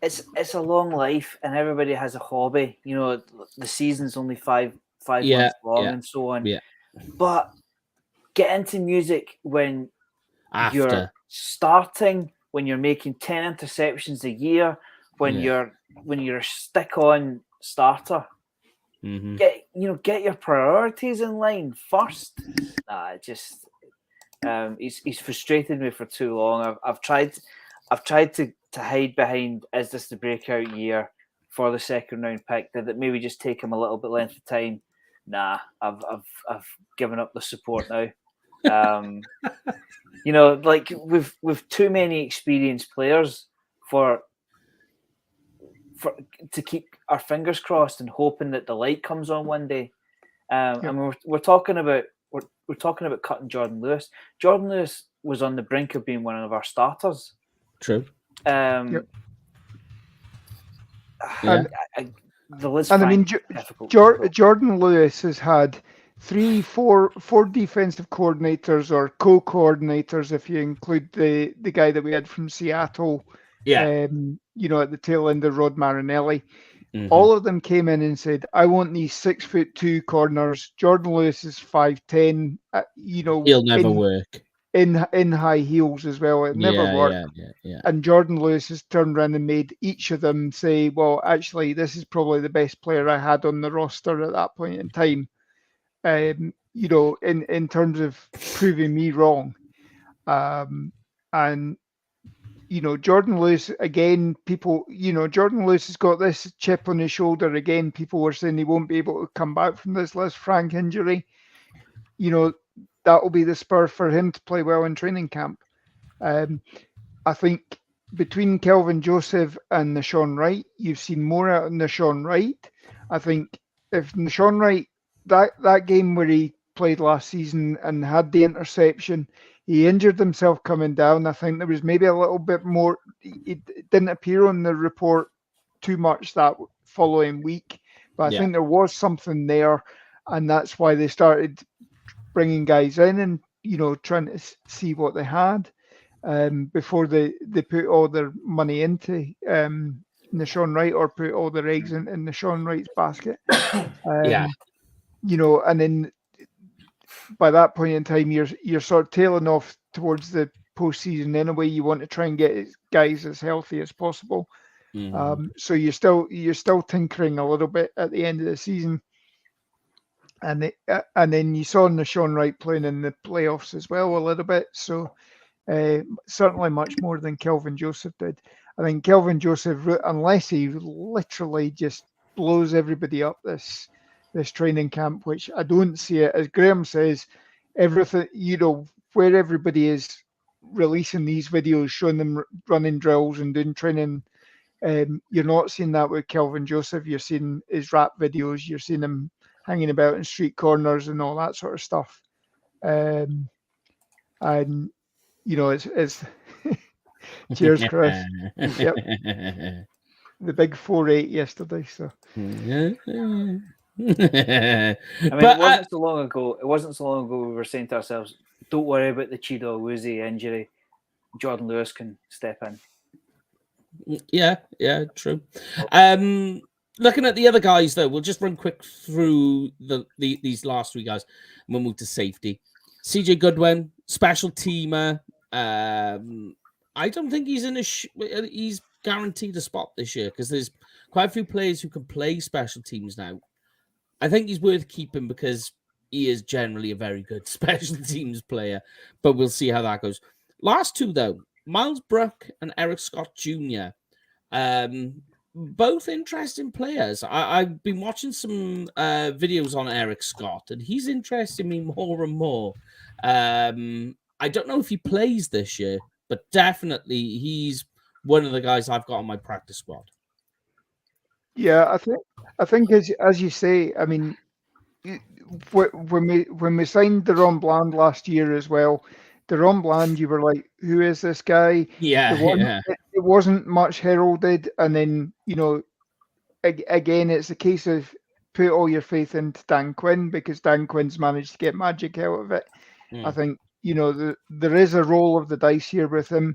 it's a long life, and everybody has a hobby. The season's only five months long, and so on. Yeah. But get into music when you're starting, when you're making 10 interceptions a year, when you're a stick-on starter. Mm-hmm. Get your priorities in line first. He's frustrated me for too long. I've tried to hide behind, is this the breakout year for the second round pick? Did it maybe just take him a little bit length of time? Nah, I've given up the support now. We've too many experienced players to keep our fingers crossed and hoping that the light comes on one day. I mean, we're talking about cutting Jordan Lewis. Jordan Lewis was on the brink of being one of our starters. True. The list. And I mean, Jordan Lewis has had four defensive coordinators or co-coordinators, if you include the guy that we had from Seattle. Yeah. At the tail end of Rod Marinelli. All of them came in and said, "I want these 6'2" corners." Jordan Lewis is 5'10". He'll never work in high heels as well. It never worked. Yeah. And Jordan Lewis has turned around and made each of them say, "Well, actually, this is probably the best player I had on the roster at that point in time." In terms of proving me wrong, and. Jordan Lewis, again, Jordan Lewis has got this chip on his shoulder again. People were saying he won't be able to come back from this Les Frank injury. That will be the spur for him to play well in training camp. I think between Kelvin Joseph and Nashawn Wright, you've seen more out of Nashawn Wright. I think if Nashawn Wright, that game where he played last season and had the interception, he injured himself coming down. I think there was maybe a little bit more. It didn't appear on the report too much that following week, but I think there was something there, and that's why they started bringing guys in and trying to see what they had before they put all their money into Nashawn Wright or put all their eggs in Nashawn Wright's basket. And then by that point in time, you're sort of tailing off towards the postseason anyway. You want to try and get guys as healthy as possible. So you're still tinkering a little bit at the end of the season, and then you saw Nashawn Wright playing in the playoffs as well a little bit. So certainly much more than Kelvin Joseph did. I think Kelvin Joseph, unless he literally just blows everybody up this training camp, which I don't see it. As Graham says, everything, where everybody is releasing these videos, showing them running drills and doing training, you're not seeing that with Kelvin Joseph. You're seeing his rap videos, you're seeing him hanging about in street corners and all that sort of stuff. And, it's cheers, Chris. Yep. The big 4-8 yesterday, so. I mean, it wasn't so long ago we were saying to ourselves, "Don't worry about the Chido Awuzie injury. Jordan Lewis can step in." Yeah, true. Looking at the other guys, though, we'll just run quick through these last three guys, and we'll move to safety. CJ Goodwin, special teamer. I don't think he's he's guaranteed a spot this year because there's quite a few players who can play special teams now. I think he's worth keeping because he is generally a very good special teams player, but we'll see how that goes. Last two, though, Miles Brook and Eric Scott Jr., both interesting players. I've been watching some videos on Eric Scott, and he's interesting me more and more. I don't know if he plays this year, but definitely he's one of the guys I've got on my practice squad. Yeah, I think as you say, I mean, when we signed Deron Bland last year as well, Deron Bland, you were like, who is this guy? It wasn't much heralded, and then again, it's a case of put all your faith into Dan Quinn because Dan Quinn's managed to get magic out of it. I think there is a roll of the dice here with him.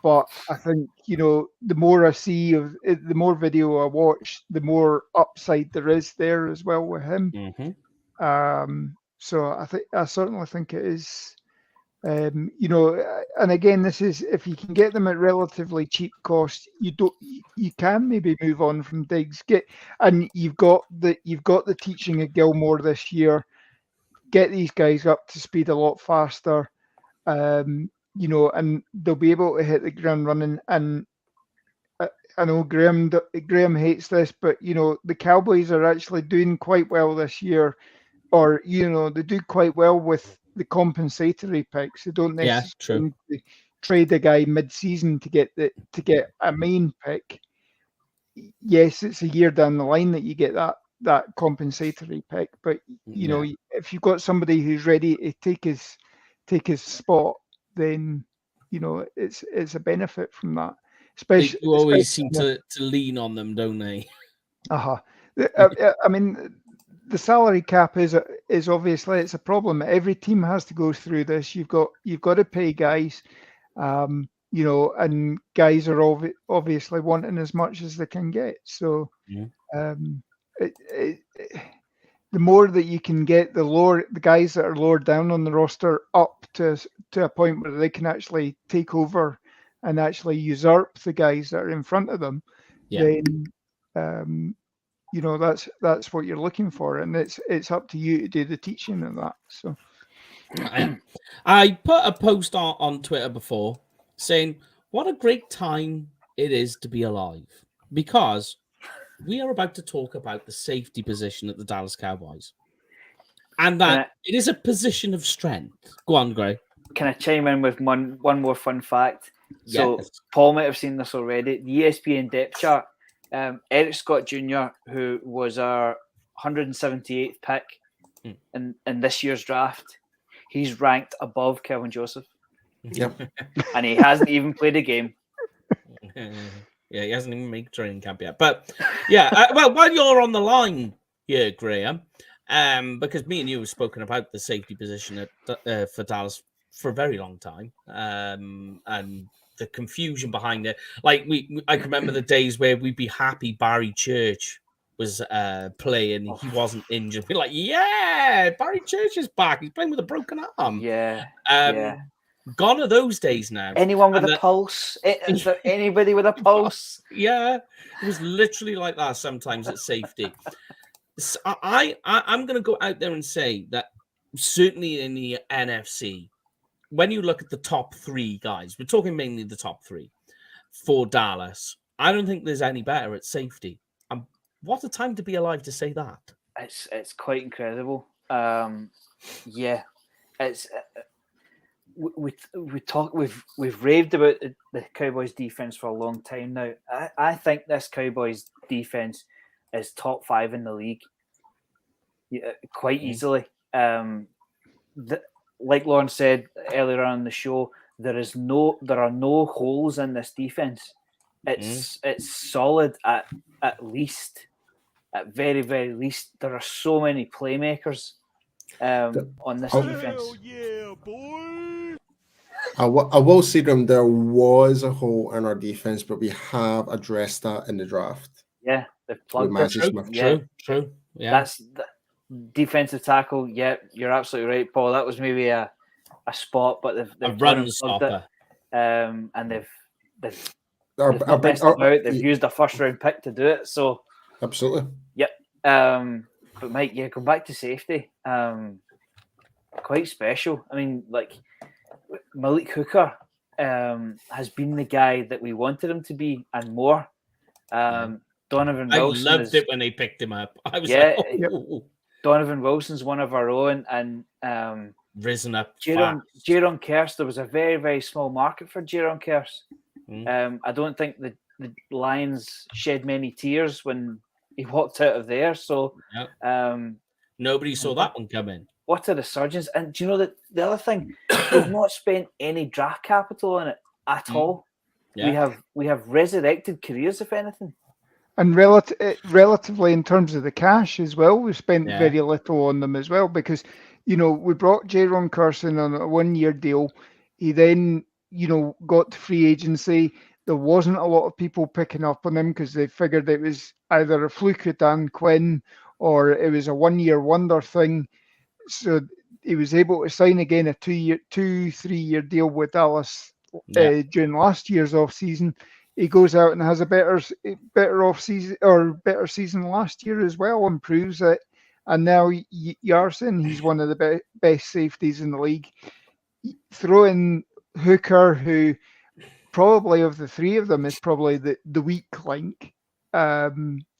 But I think, the more I see of it, the more video I watch, the more upside there is there as well with him. So I certainly think it is, and again, this is, if you can get them at relatively cheap cost, you can maybe move on from Diggs. And you've got the teaching of Gilmore this year. Get these guys up to speed a lot faster. And they'll be able to hit the ground running. And I know Graham hates this, but the Cowboys are actually doing quite well this year, or they do quite well with the compensatory picks. They don't necessarily trade a guy mid-season to get a main pick. Yes, it's a year down the line that you get that that compensatory pick. But you know, if you've got somebody who's ready to take his spot, then you know it's a benefit from that. They always seem to lean on them, don't they? I mean, the salary cap is obviously it's a problem. Every team has to go through this. You've got to pay guys, you know, and guys are obviously wanting as much as they can get. So, the more that you can get the guys that are lower down on the roster up to a point where they can actually take over and actually usurp the guys that are in front of them, then you know that's what you're looking for, and it's up to you to do the teaching of that. So I put a post on Twitter before saying what a great time it is to be alive, because we are about to talk about the safety position at the Dallas Cowboys, and that it is a position of strength. Go on, Gray. Can I chime in with one more fun fact? So Paul might have seen this already. The ESPN depth chart. Eric Scott Jr., who was our 178th pick in this year's draft, he's ranked above Kelvin Joseph. Yep. And he hasn't even played a game. Yeah, he hasn't even made training camp yet. But yeah, well, while you're on the line here, Graham, because me and you have spoken about the safety position for Dallas for a very long time, and the confusion behind it. Like I can remember the days where we'd be happy Barry Church was playing. He wasn't injured. We're like, yeah, Barry Church is back. He's playing with a broken arm. Yeah. Gone are those days now. Anyone with a pulse? Is there anybody with a pulse? Yeah, it was literally like that sometimes at safety. So I'm going to go out there and say that certainly in the NFC, when you look at the top three guys, we're talking mainly the top three for Dallas, I don't think there's any better at safety. What a time to be alive to say that. It's quite incredible. Yeah, it's we've raved about the Cowboys defense for a long time now. I think this Cowboys defense is top 5 in the league, quite easily. Like Lauren said earlier on in the show, there are no holes in this defense. It's solid at least, at very, very least. There are so many playmakers on this defense. Yeah, boy. I will say to them, there was a hole in our defense, but we have addressed that in the draft. Yeah, they've plugged it. True. Yeah, that's the defensive tackle. Yeah, you're absolutely right, Paul. That was maybe a spot, but they've run stopper. And they've used a first round pick to do it. So absolutely. Yep. But Mike, yeah, go back to safety. Quite special. I mean, like Malik Hooker has been the guy that we wanted him to be and more. Donovan Wilson. I loved it when they picked him up. I was like, oh. Donovan Wilson's one of our own, and risen up. Jaron Kearse, there was a very, very small market for Jaron Kearse. I don't think the Lions shed many tears when he walked out of there. So nobody saw that one coming. What a resurgence. And do you know that the other thing, we've not spent any draft capital on it at all. Yeah. We have resurrected careers, if anything. And relatively in terms of the cash as well, we spent very little on them as well, because, you know, we brought Jaron Kearse on a 1-year deal. He then, you know, got to free agency. There wasn't a lot of people picking up on him because they figured it was either a fluke with Dan Quinn or it was a 1-year wonder thing. So he was able to sign again a 3-year deal with Dallas during last year's off season. He goes out and has a better off season or better season last year as well, and proves it. And now Yarson, he's one of the best safeties in the league. Throw in Hooker, who probably of the three of them is probably the weak link.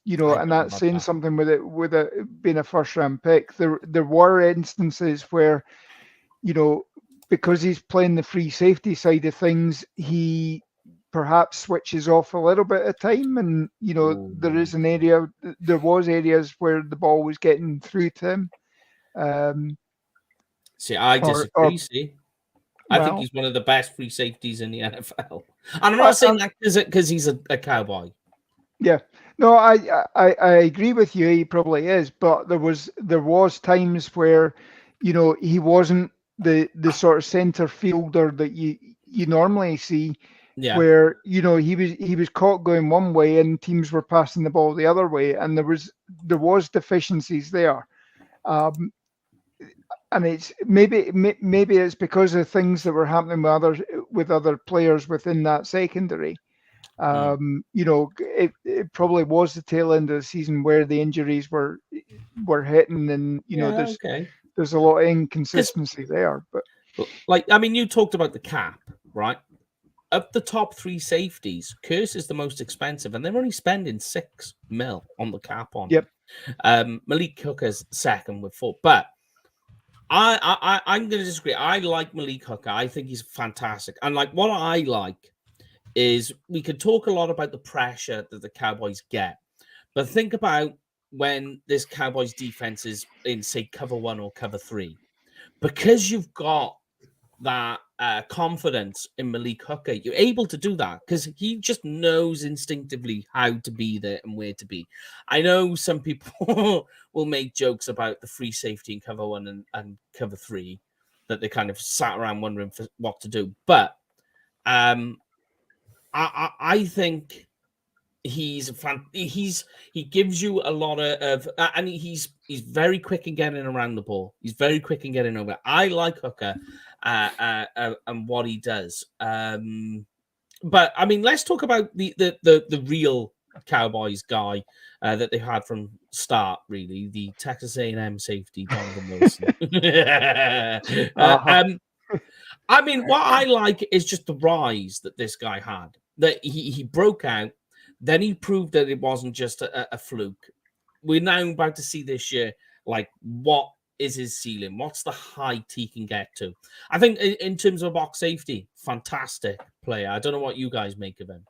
You know, and that's saying something with it being a first round pick. There were instances where, you know, because he's playing the free safety side of things, he perhaps switches off a little bit of time, and there was areas where the ball was getting through to him. See, I disagree. I think he's one of the best free safeties in the NFL, and I'm not saying that because he's a Cowboy. Yeah, no, I agree with you. He probably is, but there was times where, he wasn't the sort of center fielder that you normally see. Yeah. Where he was caught going one way and teams were passing the ball the other way, and there was deficiencies there. And it's maybe it's because of things that were happening with other players within that secondary. It probably was the tail end of the season where the injuries were hitting, and there's a lot of inconsistency there. But you talked about the cap, right? Of the top 3 safeties, Curse is the most expensive, and they're only spending $6 million on the cap on him. Malik Hooker's second with 4, but I'm going to disagree. I like Malik Hooker. I think he's fantastic. And what I like is we could talk a lot about the pressure that the Cowboys get, but think about when this Cowboys defense is in, say, cover 1 or cover 3, because you've got that confidence in Malik Hooker, you're able to do that because he just knows instinctively how to be there and where to be. I know some people will make jokes about the free safety in cover 1 and cover 3, that they kind of sat around wondering what to do. But I think he gives you a lot of and he's very quick in getting around the ball. He's very quick in getting over. I like Hooker and what he does. But let's talk about the real Cowboys guy that they had from start. Really, the Texas A&M safety, Donovan Wilson. What I like is just the rise that this guy had. That he broke out. Then he proved that it wasn't just a fluke. We're now about to see this year, what is his ceiling? What's the height he can get to? I think in terms of box safety, fantastic player. I don't know what you guys make of him.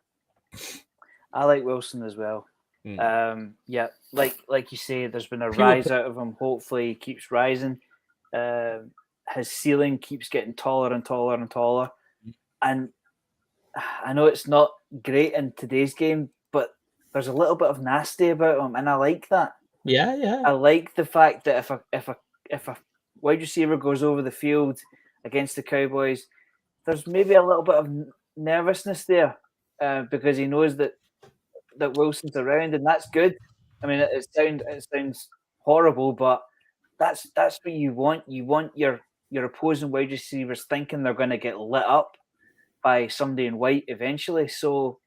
I like Wilson as well. Like you say, there's been a rise out of him. Hopefully he keeps rising. His ceiling keeps getting taller and taller and taller. And I know it's not great in today's game, but there's a little bit of nasty about him, and I like that. Yeah. I like the fact that if a wide receiver goes over the field against the Cowboys, there's maybe a little bit of nervousness there because he knows that Wilson's around, and that's good. It sounds horrible, but that's what you want. You want your opposing wide receivers thinking they're going to get lit up by somebody in white eventually. So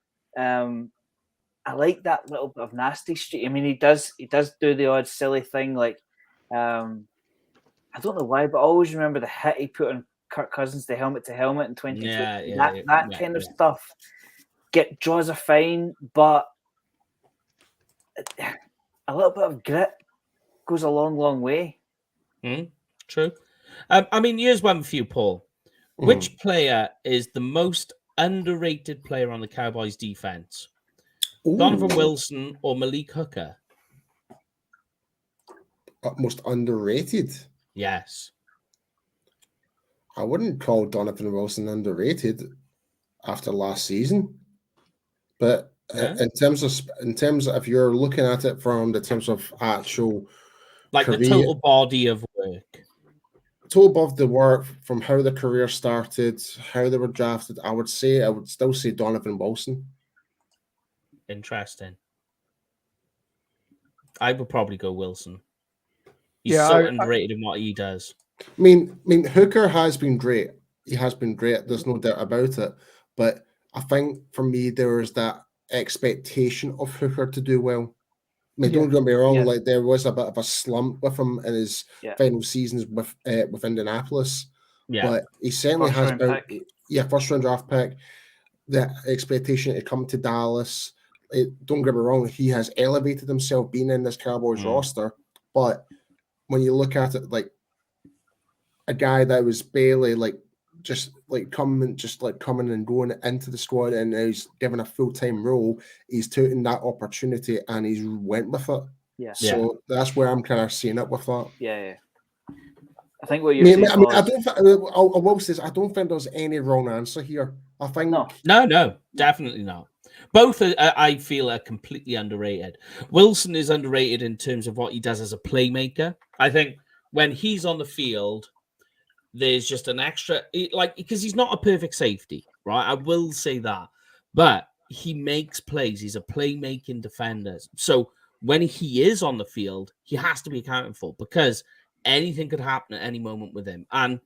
I like that little bit of nasty streak. He does do the odd silly thing, I don't know why, but I always remember the hit he put on Kirk Cousins, the helmet to helmet in 2020. That kind of stuff draws a fine, but a little bit of grit goes a long, long way. True. Here's one for you, Paul. Which player is the most underrated player on the Cowboys defense? Donovan Wilson or Malik Hooker? Most underrated? Yes. I wouldn't call Donovan Wilson underrated after last season. But in terms of if you're looking at it from the terms of actual career, the total body of work. Total above the work from how the career started, how they were drafted, I would still say Donovan Wilson. Interesting. I would probably go Wilson. He's so underrated in what he does. Hooker has been great. He has been great. There's no doubt about it. But I think for me, there is that expectation of Hooker to do well. Don't get me wrong. There was a bit of a slump with him in his final seasons with Indianapolis. Yeah, but he certainly has been. First round draft pick. The expectation to come to Dallas. Don't get me wrong. He has elevated himself being in this Cowboys roster. But when you look at it, a guy that was barely just like coming and going into the squad, and he's given a full-time role. He's taken that opportunity and he's went with it. Yeah. So that's where I'm kind of seeing it with that. Yeah. I think what you're saying. I will say I don't think there's any wrong answer here. I think no, definitely not. Both I feel are completely underrated. Wilson is underrated in terms of what he does as a playmaker. I think when he's on the field, there's just an extra, because he's not a perfect safety, right? I will say that, but he makes plays. He's a playmaking defender. So when he is on the field, he has to be accounted for because anything could happen at any moment with him. And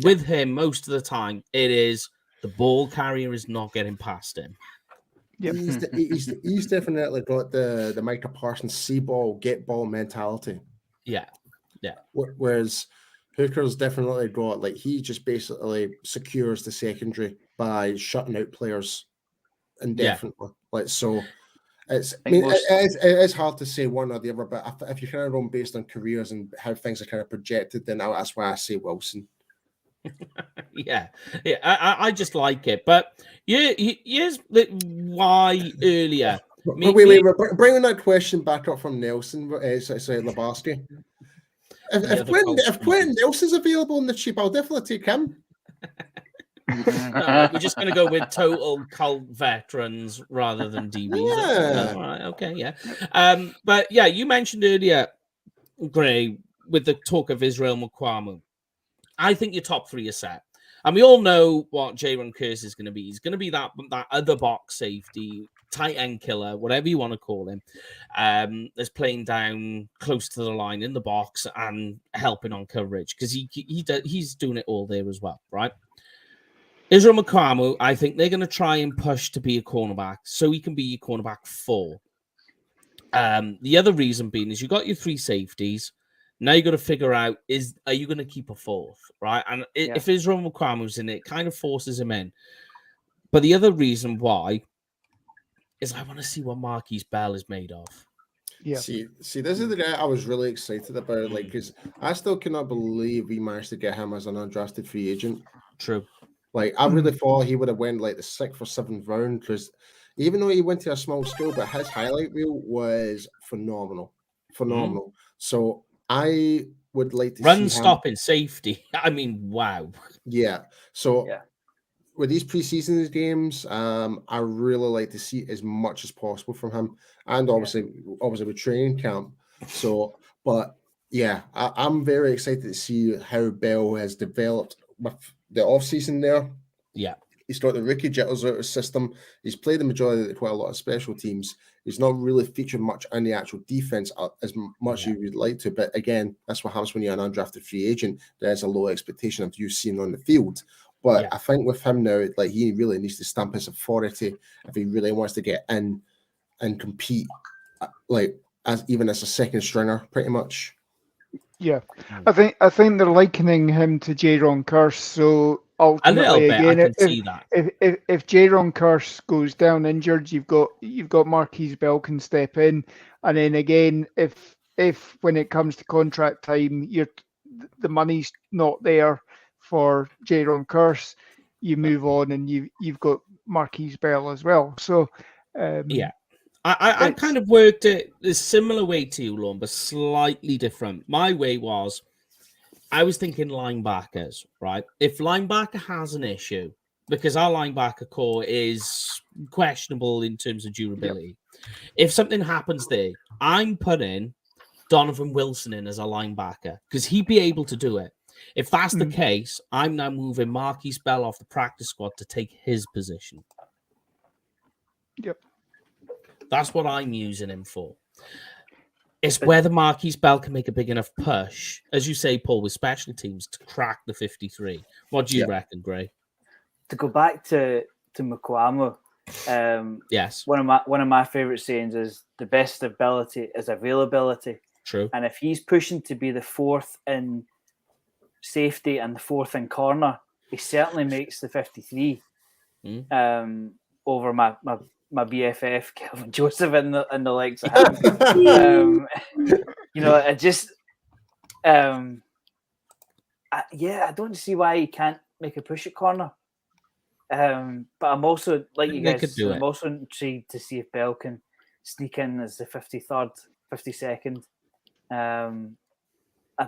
with him, most of the time, it is the ball carrier is not getting past him. Yep. He's definitely got the Micah Parsons see ball, get ball mentality. Yeah. Whereas Hooker's definitely got, like, he just basically secures the secondary by shutting out players indefinitely. Like, so it is hard to say one or the other, but if you're kind of going based on careers and how things are kind of projected, then that's why I say Wilson. Yeah, I just like it. But here's why earlier. Wait, we're bringing that question back up from Nelson. Sorry, Labarsky. If Quentin Nelson's available in the cheap, I'll definitely take him. No, we're just going to go with total cult veterans rather than DBs. Yeah. All right, okay, yeah. But yeah, you mentioned earlier, Gray, with the talk of Israel Mukuamu. I think your top three are set. And we all know what Jaron Kearse is going to be. He's going to be that other box safety, tight end killer, whatever you want to call him. That's playing down close to the line in the box and helping on coverage because he's doing it all there as well, right? Israel Mukuamu, I think they're going to try and push to be a cornerback so he can be your cornerback 4. The other reason being is you got your 3 safeties. Now you got to figure out, are you going to keep a 4th, right? And if Israel Mukuamu's in it, kind of forces him in. But the other reason why is I want to see what Marquise Bell is made of. Yeah. See, this is the guy I was really excited about, like, because I still cannot believe we managed to get him as an undrafted free agent. True. Like, I really thought he would have went like the 6th or 7th round, because even though he went to a small school, but his highlight reel was phenomenal. So I would like to run, see stop, and safety. I mean, wow. Yeah. So with these preseason games, I really like to see as much as possible from him, and obviously with training camp. So, but yeah, I'm very excited to see how Bell has developed with the offseason there. Yeah. He's got the rookie jitters out of his system. He's played the majority of quite a lot of special teams. He's not really featured much on the actual defense as much as you would like to. But again, that's what happens when you're an undrafted free agent. There's a low expectation of you seeing on the field. But I think with him now, like, he really needs to stamp his authority if he really wants to get in and compete, like, even as a second stringer, pretty much. Yeah, I think they're likening him to Jaron Kearse. So ultimately, again, if Jaron Kearse goes down injured, you've got Marquise Bell can step in, and then again, if when it comes to contract time, the money's not there for Jaron Kearse, you move on and you've got Marquise Bell as well. So I kind of worked it a similar way to you, Lorne, but slightly different. My way was, I was thinking linebackers, right? If linebacker has an issue, because our linebacker core is questionable in terms of durability, if something happens there, I'm putting Donovan Wilson in as a linebacker because he'd be able to do it. If that's the case, I'm now moving Marquise Bell off the practice squad to take his position. Yep. That's what I'm using him for. It's whether Marquise Bell can make a big enough push, as you say, Paul, with special teams to crack the 53. What do you reckon, Gray? To go back to Mukuamu, yes, one of my favorite sayings is the best ability is availability. True. And if he's pushing to be the 4th in safety and the 4th in corner, he certainly makes the 53 over my BFF Kelvin Joseph and the likes of him. I just I don't see why he can't make a push at corner. But I'm also, like you guys, I'm also intrigued to see if Bell can sneak in as the 53rd, 52nd. I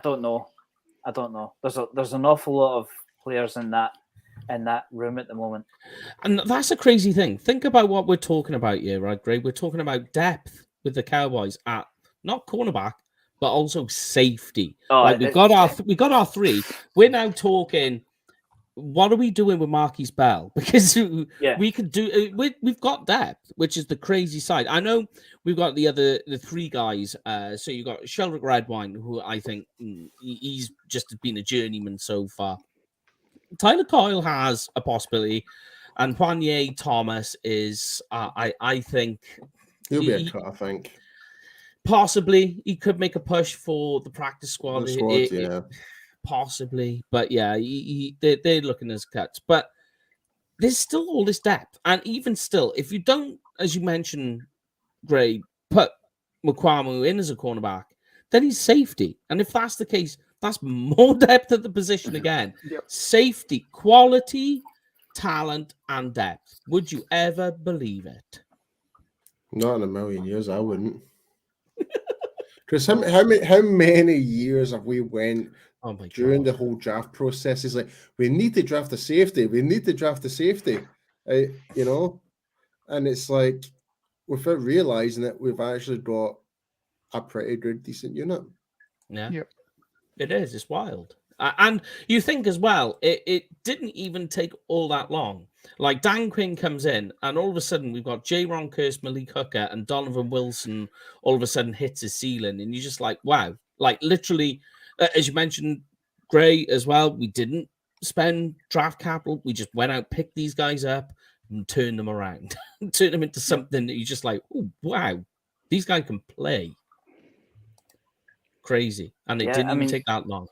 don't know. There's an awful lot of players in that room at the moment. And that's a crazy thing. Think about what we're talking about here, right, Greg? We're talking about depth with the Cowboys at not cornerback, but also safety. We got our three. We're now talking. What are we doing with Marquise Bell? Because we could do. We've got depth, which is the crazy side. I know we've got the three guys. So you got Sheldrick Redwine, who I think he's just been a journeyman so far. Tyler Coyle has a possibility, and Juanye Thomas is. I think he'll be a cut. I think possibly he could make a push for the practice squad. Possibly, but yeah, they're looking as cuts. But there's still all this depth, and even still, if you don't, as you mentioned, Gray, put Mukwamu in as a cornerback, then he's safety. And if that's the case, that's more depth at the position again. Yep. Safety, quality, talent, and depth. Would you ever believe it? Not in a million years, I wouldn't. Because how many years have we went during the whole draft process? Is like, we need to draft a safety. We need to draft a safety. And it's like, without realizing it, we've actually got a pretty good, decent unit. Yeah. Yep. It is. It's wild. And you think as well, it didn't even take all that long. Like Dan Quinn comes in, and all of a sudden we've got J-Ron Curse, Malik Hooker, and Donovan Wilson all of a sudden hits his ceiling. And you're just like, wow. Like literally, as you mentioned, Gray as well, we didn't spend draft capital. We just went out, picked these guys up, and turned them around. Turned them into something that you're just like, oh, wow. These guys can play. Crazy. And it didn't even take that long.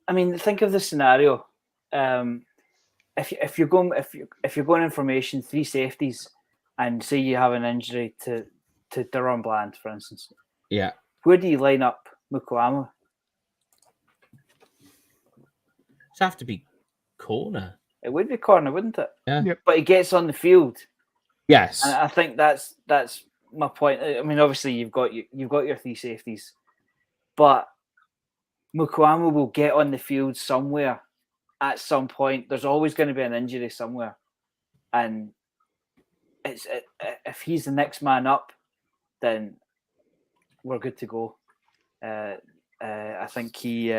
I mean, think of the scenario. If you're going in formation, three safeties, and say you have an injury to Deron Bland, for instance. Yeah. Where do you line up Mukwamu? It'd have to be corner. It would be corner, wouldn't it? Yeah. Yep. But he gets on the field. Yes. And I think that's my point. I mean, obviously you've got your three safeties, but Mukwamu will get on the field somewhere at some point. There's always going to be an injury somewhere, and if he's the next man up, then we're good to go. I think he's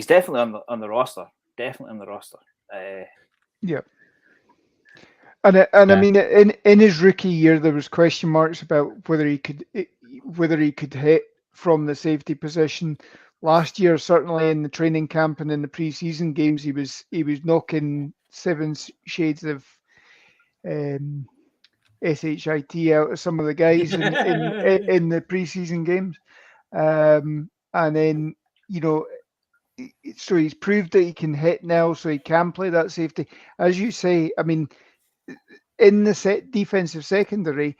definitely on the roster. Definitely on the roster. Yeah. And I mean, in his rookie year, there was question marks about whether he could hit from the safety position. Last year, certainly in the training camp and in the preseason games, he was knocking 7 shades of SHIT out of some of the guys in the preseason games, and then so he's proved that he can hit now, so he can play that safety, as you say. I mean, in the defensive secondary,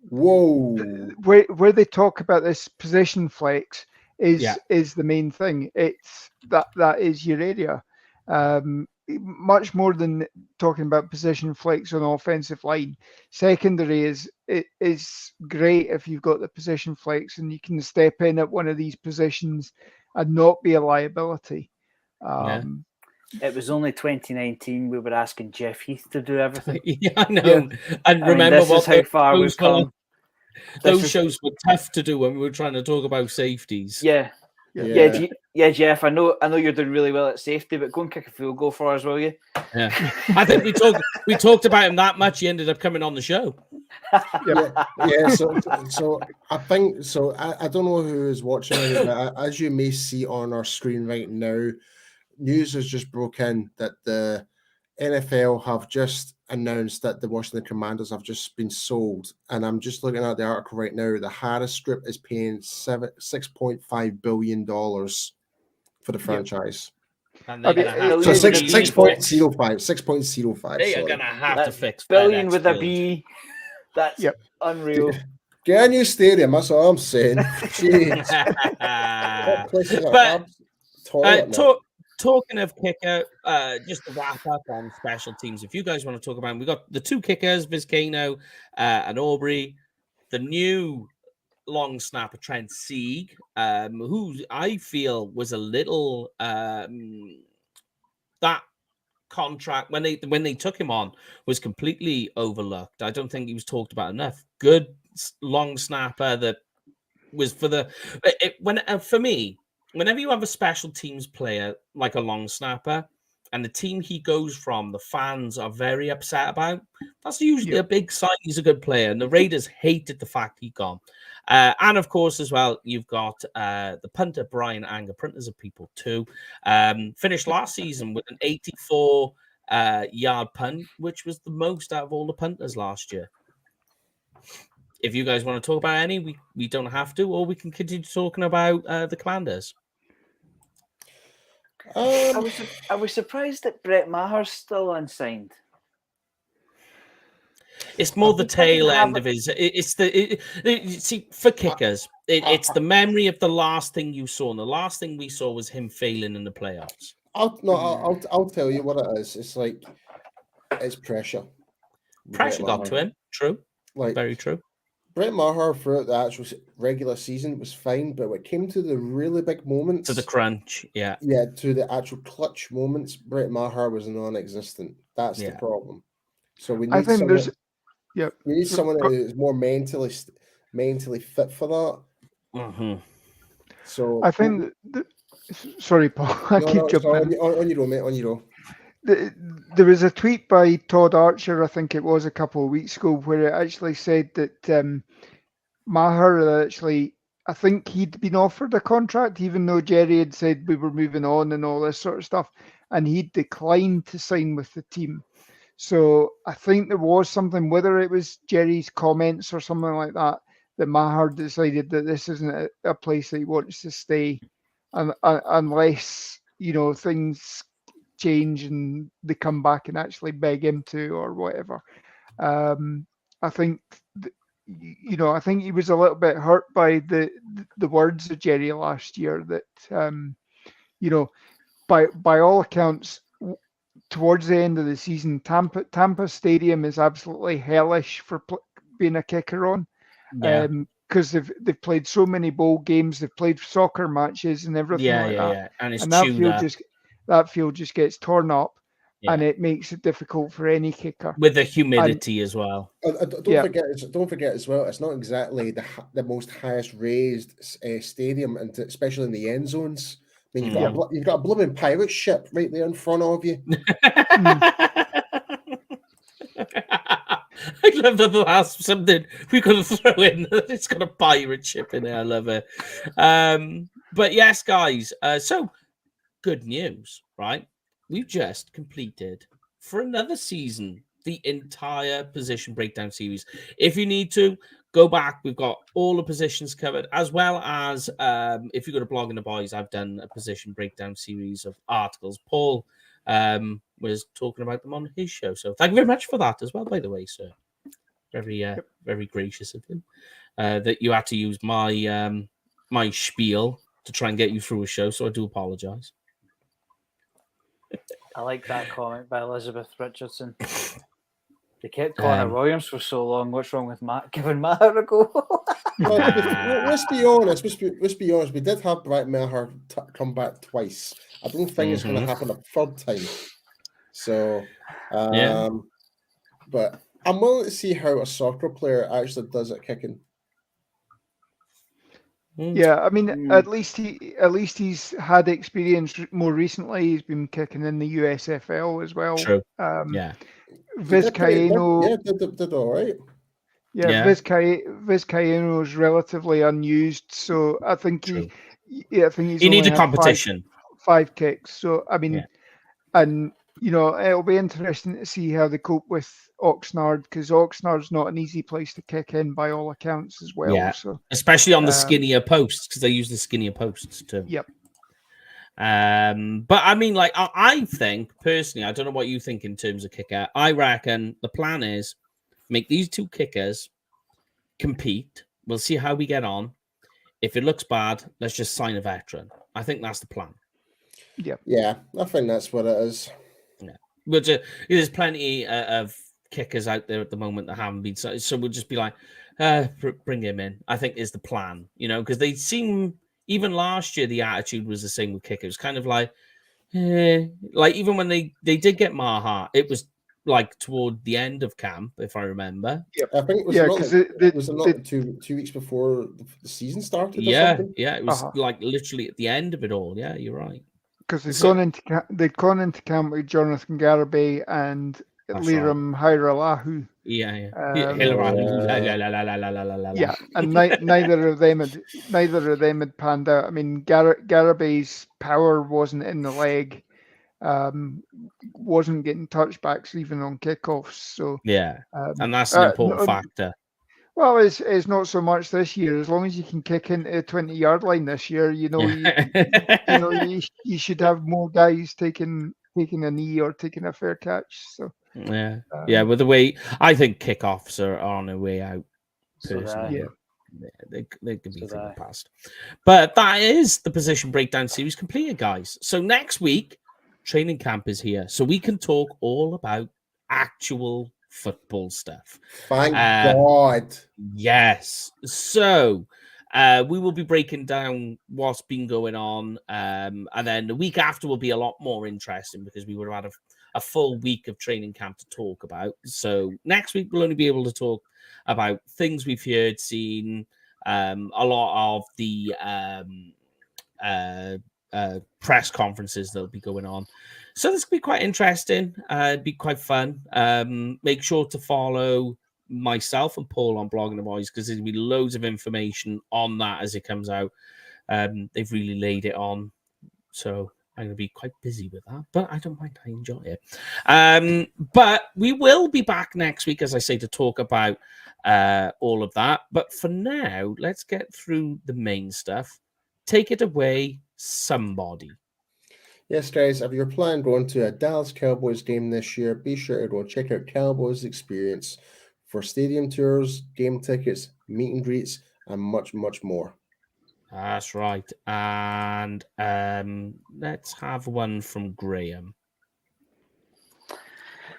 where they talk about this position flex is the main thing. It's that is your area, much more than talking about position flex on the offensive line. Secondary is great if you've got the position flex and you can step in at one of these positions and not be a liability. It was only 2019 we were asking Jeff Heath to do everything. Yeah, I know. Yeah. And remember how far we've come. Those shows were tough to do when we were trying to talk about safeties. Yeah, Jeff. I know you're doing really well at safety, but go and kick a field goal for us, will you? Yeah, I think we talked about him that much. He ended up coming on the show. So I think so. I don't know who is watching it, but as you may see on our screen right now, news has just broke in that the NFL have just announced that the Washington Commanders have just been sold. And I'm just looking at the article right now. The Harris Group is paying $6.5 billion for the franchise. And they're gonna have so 6.05. They are going to have to fix billion with a B. That's unreal. Get a new stadium. That's all I'm saying. Jeez. talking of kicker, just to wrap up on special teams, if you guys want to talk about, we got the two kickers, Vizcaino and Aubrey, the new long snapper Trent Sieg, who I feel was a little that contract when they took him on was completely overlooked. I don't think he was talked about enough. Good long snapper that was for the for me. Whenever you have a special teams player like a long snapper, and the team he goes from, the fans are very upset about, that's usually a big sign he's a good player. And the Raiders hated the fact he'd gone. And of course, as well, you've got the punter, Brian Anger, printers of people too. Finished last season with an 84 yard punt, which was the most out of all the punters last year. If you guys want to talk about any, we don't have to, or we can continue talking about the Commanders. I was surprised that Brett Maher's still unsigned. It's more the tail end of his. See, for kickers, it's the memory of the last thing you saw, and the last thing we saw was him failing in the playoffs. I'll tell you what it is. It's like it's pressure. Pressure got to him. True, like very true. Brett Maher throughout the actual regular season was fine, but when it came to the really big moments, to the crunch, to the actual clutch moments, Brett Maher was non-existent. That's the problem. So we need we need someone who is more mentally fit for that. Mm-hmm. So I think. Sorry, Paul. I keep jumping. On your own, mate. On your own. There was a tweet by Todd Archer, I think it was a couple of weeks ago, where it actually said that Maher actually, I think he'd been offered a contract, even though Jerry had said we were moving on and all this sort of stuff, and he declined to sign with the team. So I think there was something, whether it was Jerry's comments or something like that, that Maher decided that this isn't a place that he wants to stay, unless things change and they come back and actually beg him to or whatever. I think I think he was a little bit hurt by the words of Jerry last year that by all accounts towards the end of the season, Tampa Stadium is absolutely hellish for being a kicker on. Because they've played so many bowl games, they've played soccer matches and everything like that. And it's that field just gets torn up, and it makes it difficult for any kicker. With the humidity as well. Don't forget as well, it's not exactly the most highest raised stadium, and especially in the end zones. I mean, you've got a blooming pirate ship right there in front of you. I love that that's something we could throw in. It's got a pirate ship in there. I love it. But yes, guys. So good news, right? We've just completed for another season the entire position breakdown series. If you need to go back, we've got all the positions covered, as well as if you go to Blogging the Boys, I've done a position breakdown series of articles. Paul was talking about them on his show. So thank you very much for that as well, by the way, sir. Very, very gracious of him that you had to use my my spiel to try and get you through a show. So I do apologize. I like that comment by Elizabeth Richardson. They kept Connor Williams for so long. What's wrong with Matt giving Maher a go? Let's be honest. Let's be honest. We did have Brett Maher come back twice. I don't think it's going to happen a third time. So, but I'm willing to see how a soccer player actually does at kicking. Yeah, I mean, at least he's had experience more recently. He's been kicking in the USFL as well. True. Vizcaino did all right. Yeah. Vizcaino is relatively unused, so I think I think he's. You need a competition. Five kicks. So I mean, and it'll be interesting to see how they cope with Oxnard, because Oxnard's not an easy place to kick in by all accounts as well. Yeah. So especially on the skinnier posts, because they use the skinnier posts too. Yep. But I mean, like, I think personally, I don't know what you think in terms of kicker. I reckon the plan is make these two kickers compete. We'll see how we get on. If it looks bad, let's just sign a veteran. I think that's the plan. Yeah, I think that's what it is. Yeah, but there's plenty of kickers out there at the moment that haven't been. So we'll just be like, bring him in. I think is the plan, because they seem, even last year the attitude was the same with kickers. Kind of like even when they did get Maha, it was like toward the end of camp, if I remember. I think it was not 2 weeks before the season started. Or something? Yeah, it was like literally at the end of it all. Yeah, you're right. Because they'd gone into camp with Jonathan Garibay and Liram Hiralahu. Yeah. Yeah, and neither of them had panned out. I mean, Garabay's power wasn't in the leg, wasn't getting touchbacks even on kickoffs. So and that's an important factor. Well, it's not so much this year. As long as you can kick into the 20-yard line this year, you should have more guys taking a knee or taking a fair catch. So with the way I think kickoffs are on their way out. Personally, they can be from the past. But that is the position breakdown series completed, guys. So next week, training camp is here, so we can talk all about actual football stuff. Thank God. Yes. So we will be breaking down what's been going on, and then the week after will be a lot more interesting because we would have had a full week of training camp to talk about. So next week we'll only be able to talk about things we've heard, seen, a lot of the press conferences that'll be going on. So this will be quite interesting. It'd be quite fun. Make sure to follow myself and Paul on Blogging the Boys because there'll be loads of information on that as it comes out. They've really laid it on. So I'm going to be quite busy with that, but I don't mind. I enjoy it. But we will be back next week, as I say, to talk about all of that. But for now, let's get through the main stuff. Take it away, somebody. Yes, guys, if you're planning going to a Dallas Cowboys game this year, be sure to go check out Cowboys Experience for stadium tours, game tickets, meet and greets, and much, much more. That's right. And let's have one from Graham.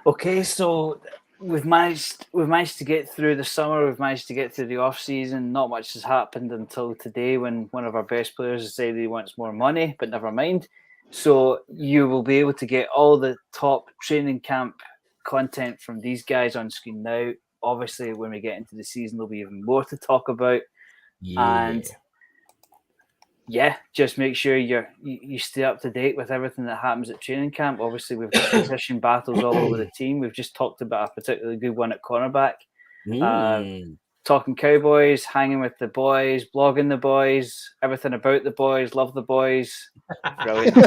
Okay, so we've managed to get through the summer. We've managed to get through the off season. Not much has happened until today, when one of our best players decided he wants more money. But never mind. So you will be able to get all the top training camp content from these guys on screen now. Obviously, when we get into the season, there'll be even more to talk about. And just make sure you stay up to date with everything that happens at training camp. Obviously, we've got position battles all over the team. We've just talked about a particularly good one at cornerback. Talking Cowboys, hanging with the boys, blogging the boys, everything about the boys, love the boys. Brilliant.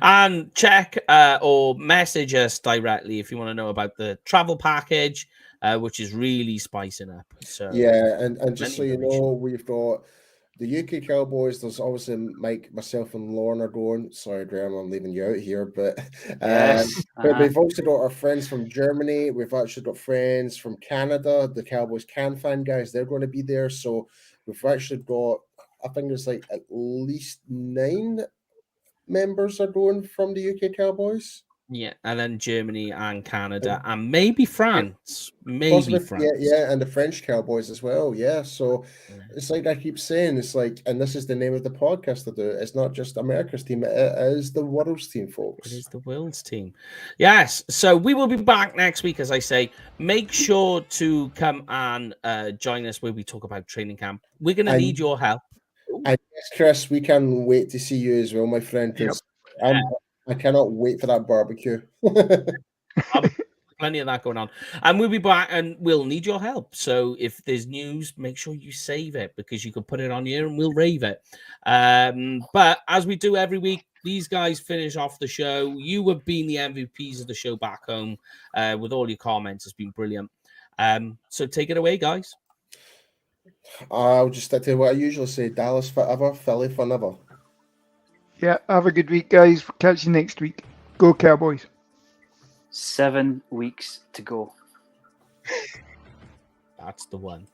And check or message us directly if you want to know about the travel package, which is really spicing up. So and just so you know, we've got the UK Cowboys. There's obviously Mike, myself, and Lauren are going. Sorry, Graham, I'm leaving you out here, but but we've also got our friends from Germany. We've actually got friends from Canada. The Cowboys Can Fan guys, they're going to be there. So we've actually got, I think there's like at least 9 members are going from the UK Cowboys. Yeah, and then Germany and Canada and maybe France. Possibly, France. Yeah, and the French Cowboys as well. Yeah, so it's like I keep saying, it's like, and this is the name of the podcast I do. It's not just America's team, it is the world's team, folks. It is the world's team. Yes, so we will be back next week, as I say. Make sure to come and join us where we talk about training camp. We're going to need your help. And yes, Chris, we can wait to see you as well, my friend, because I cannot wait for that barbecue. Plenty of that going on. And we'll be back and we'll need your help. So if there's news, make sure you save it because you can put it on here and we'll rave it. But as we do every week, these guys finish off the show. You have been the MVPs of the show back home with all your comments. It's been brilliant. So take it away, guys. I'll just stick to what I usually say. Dallas forever, Philly for never. Yeah, have a good week, guys. We'll catch you next week. Go Cowboys. 7 weeks to go. That's the one.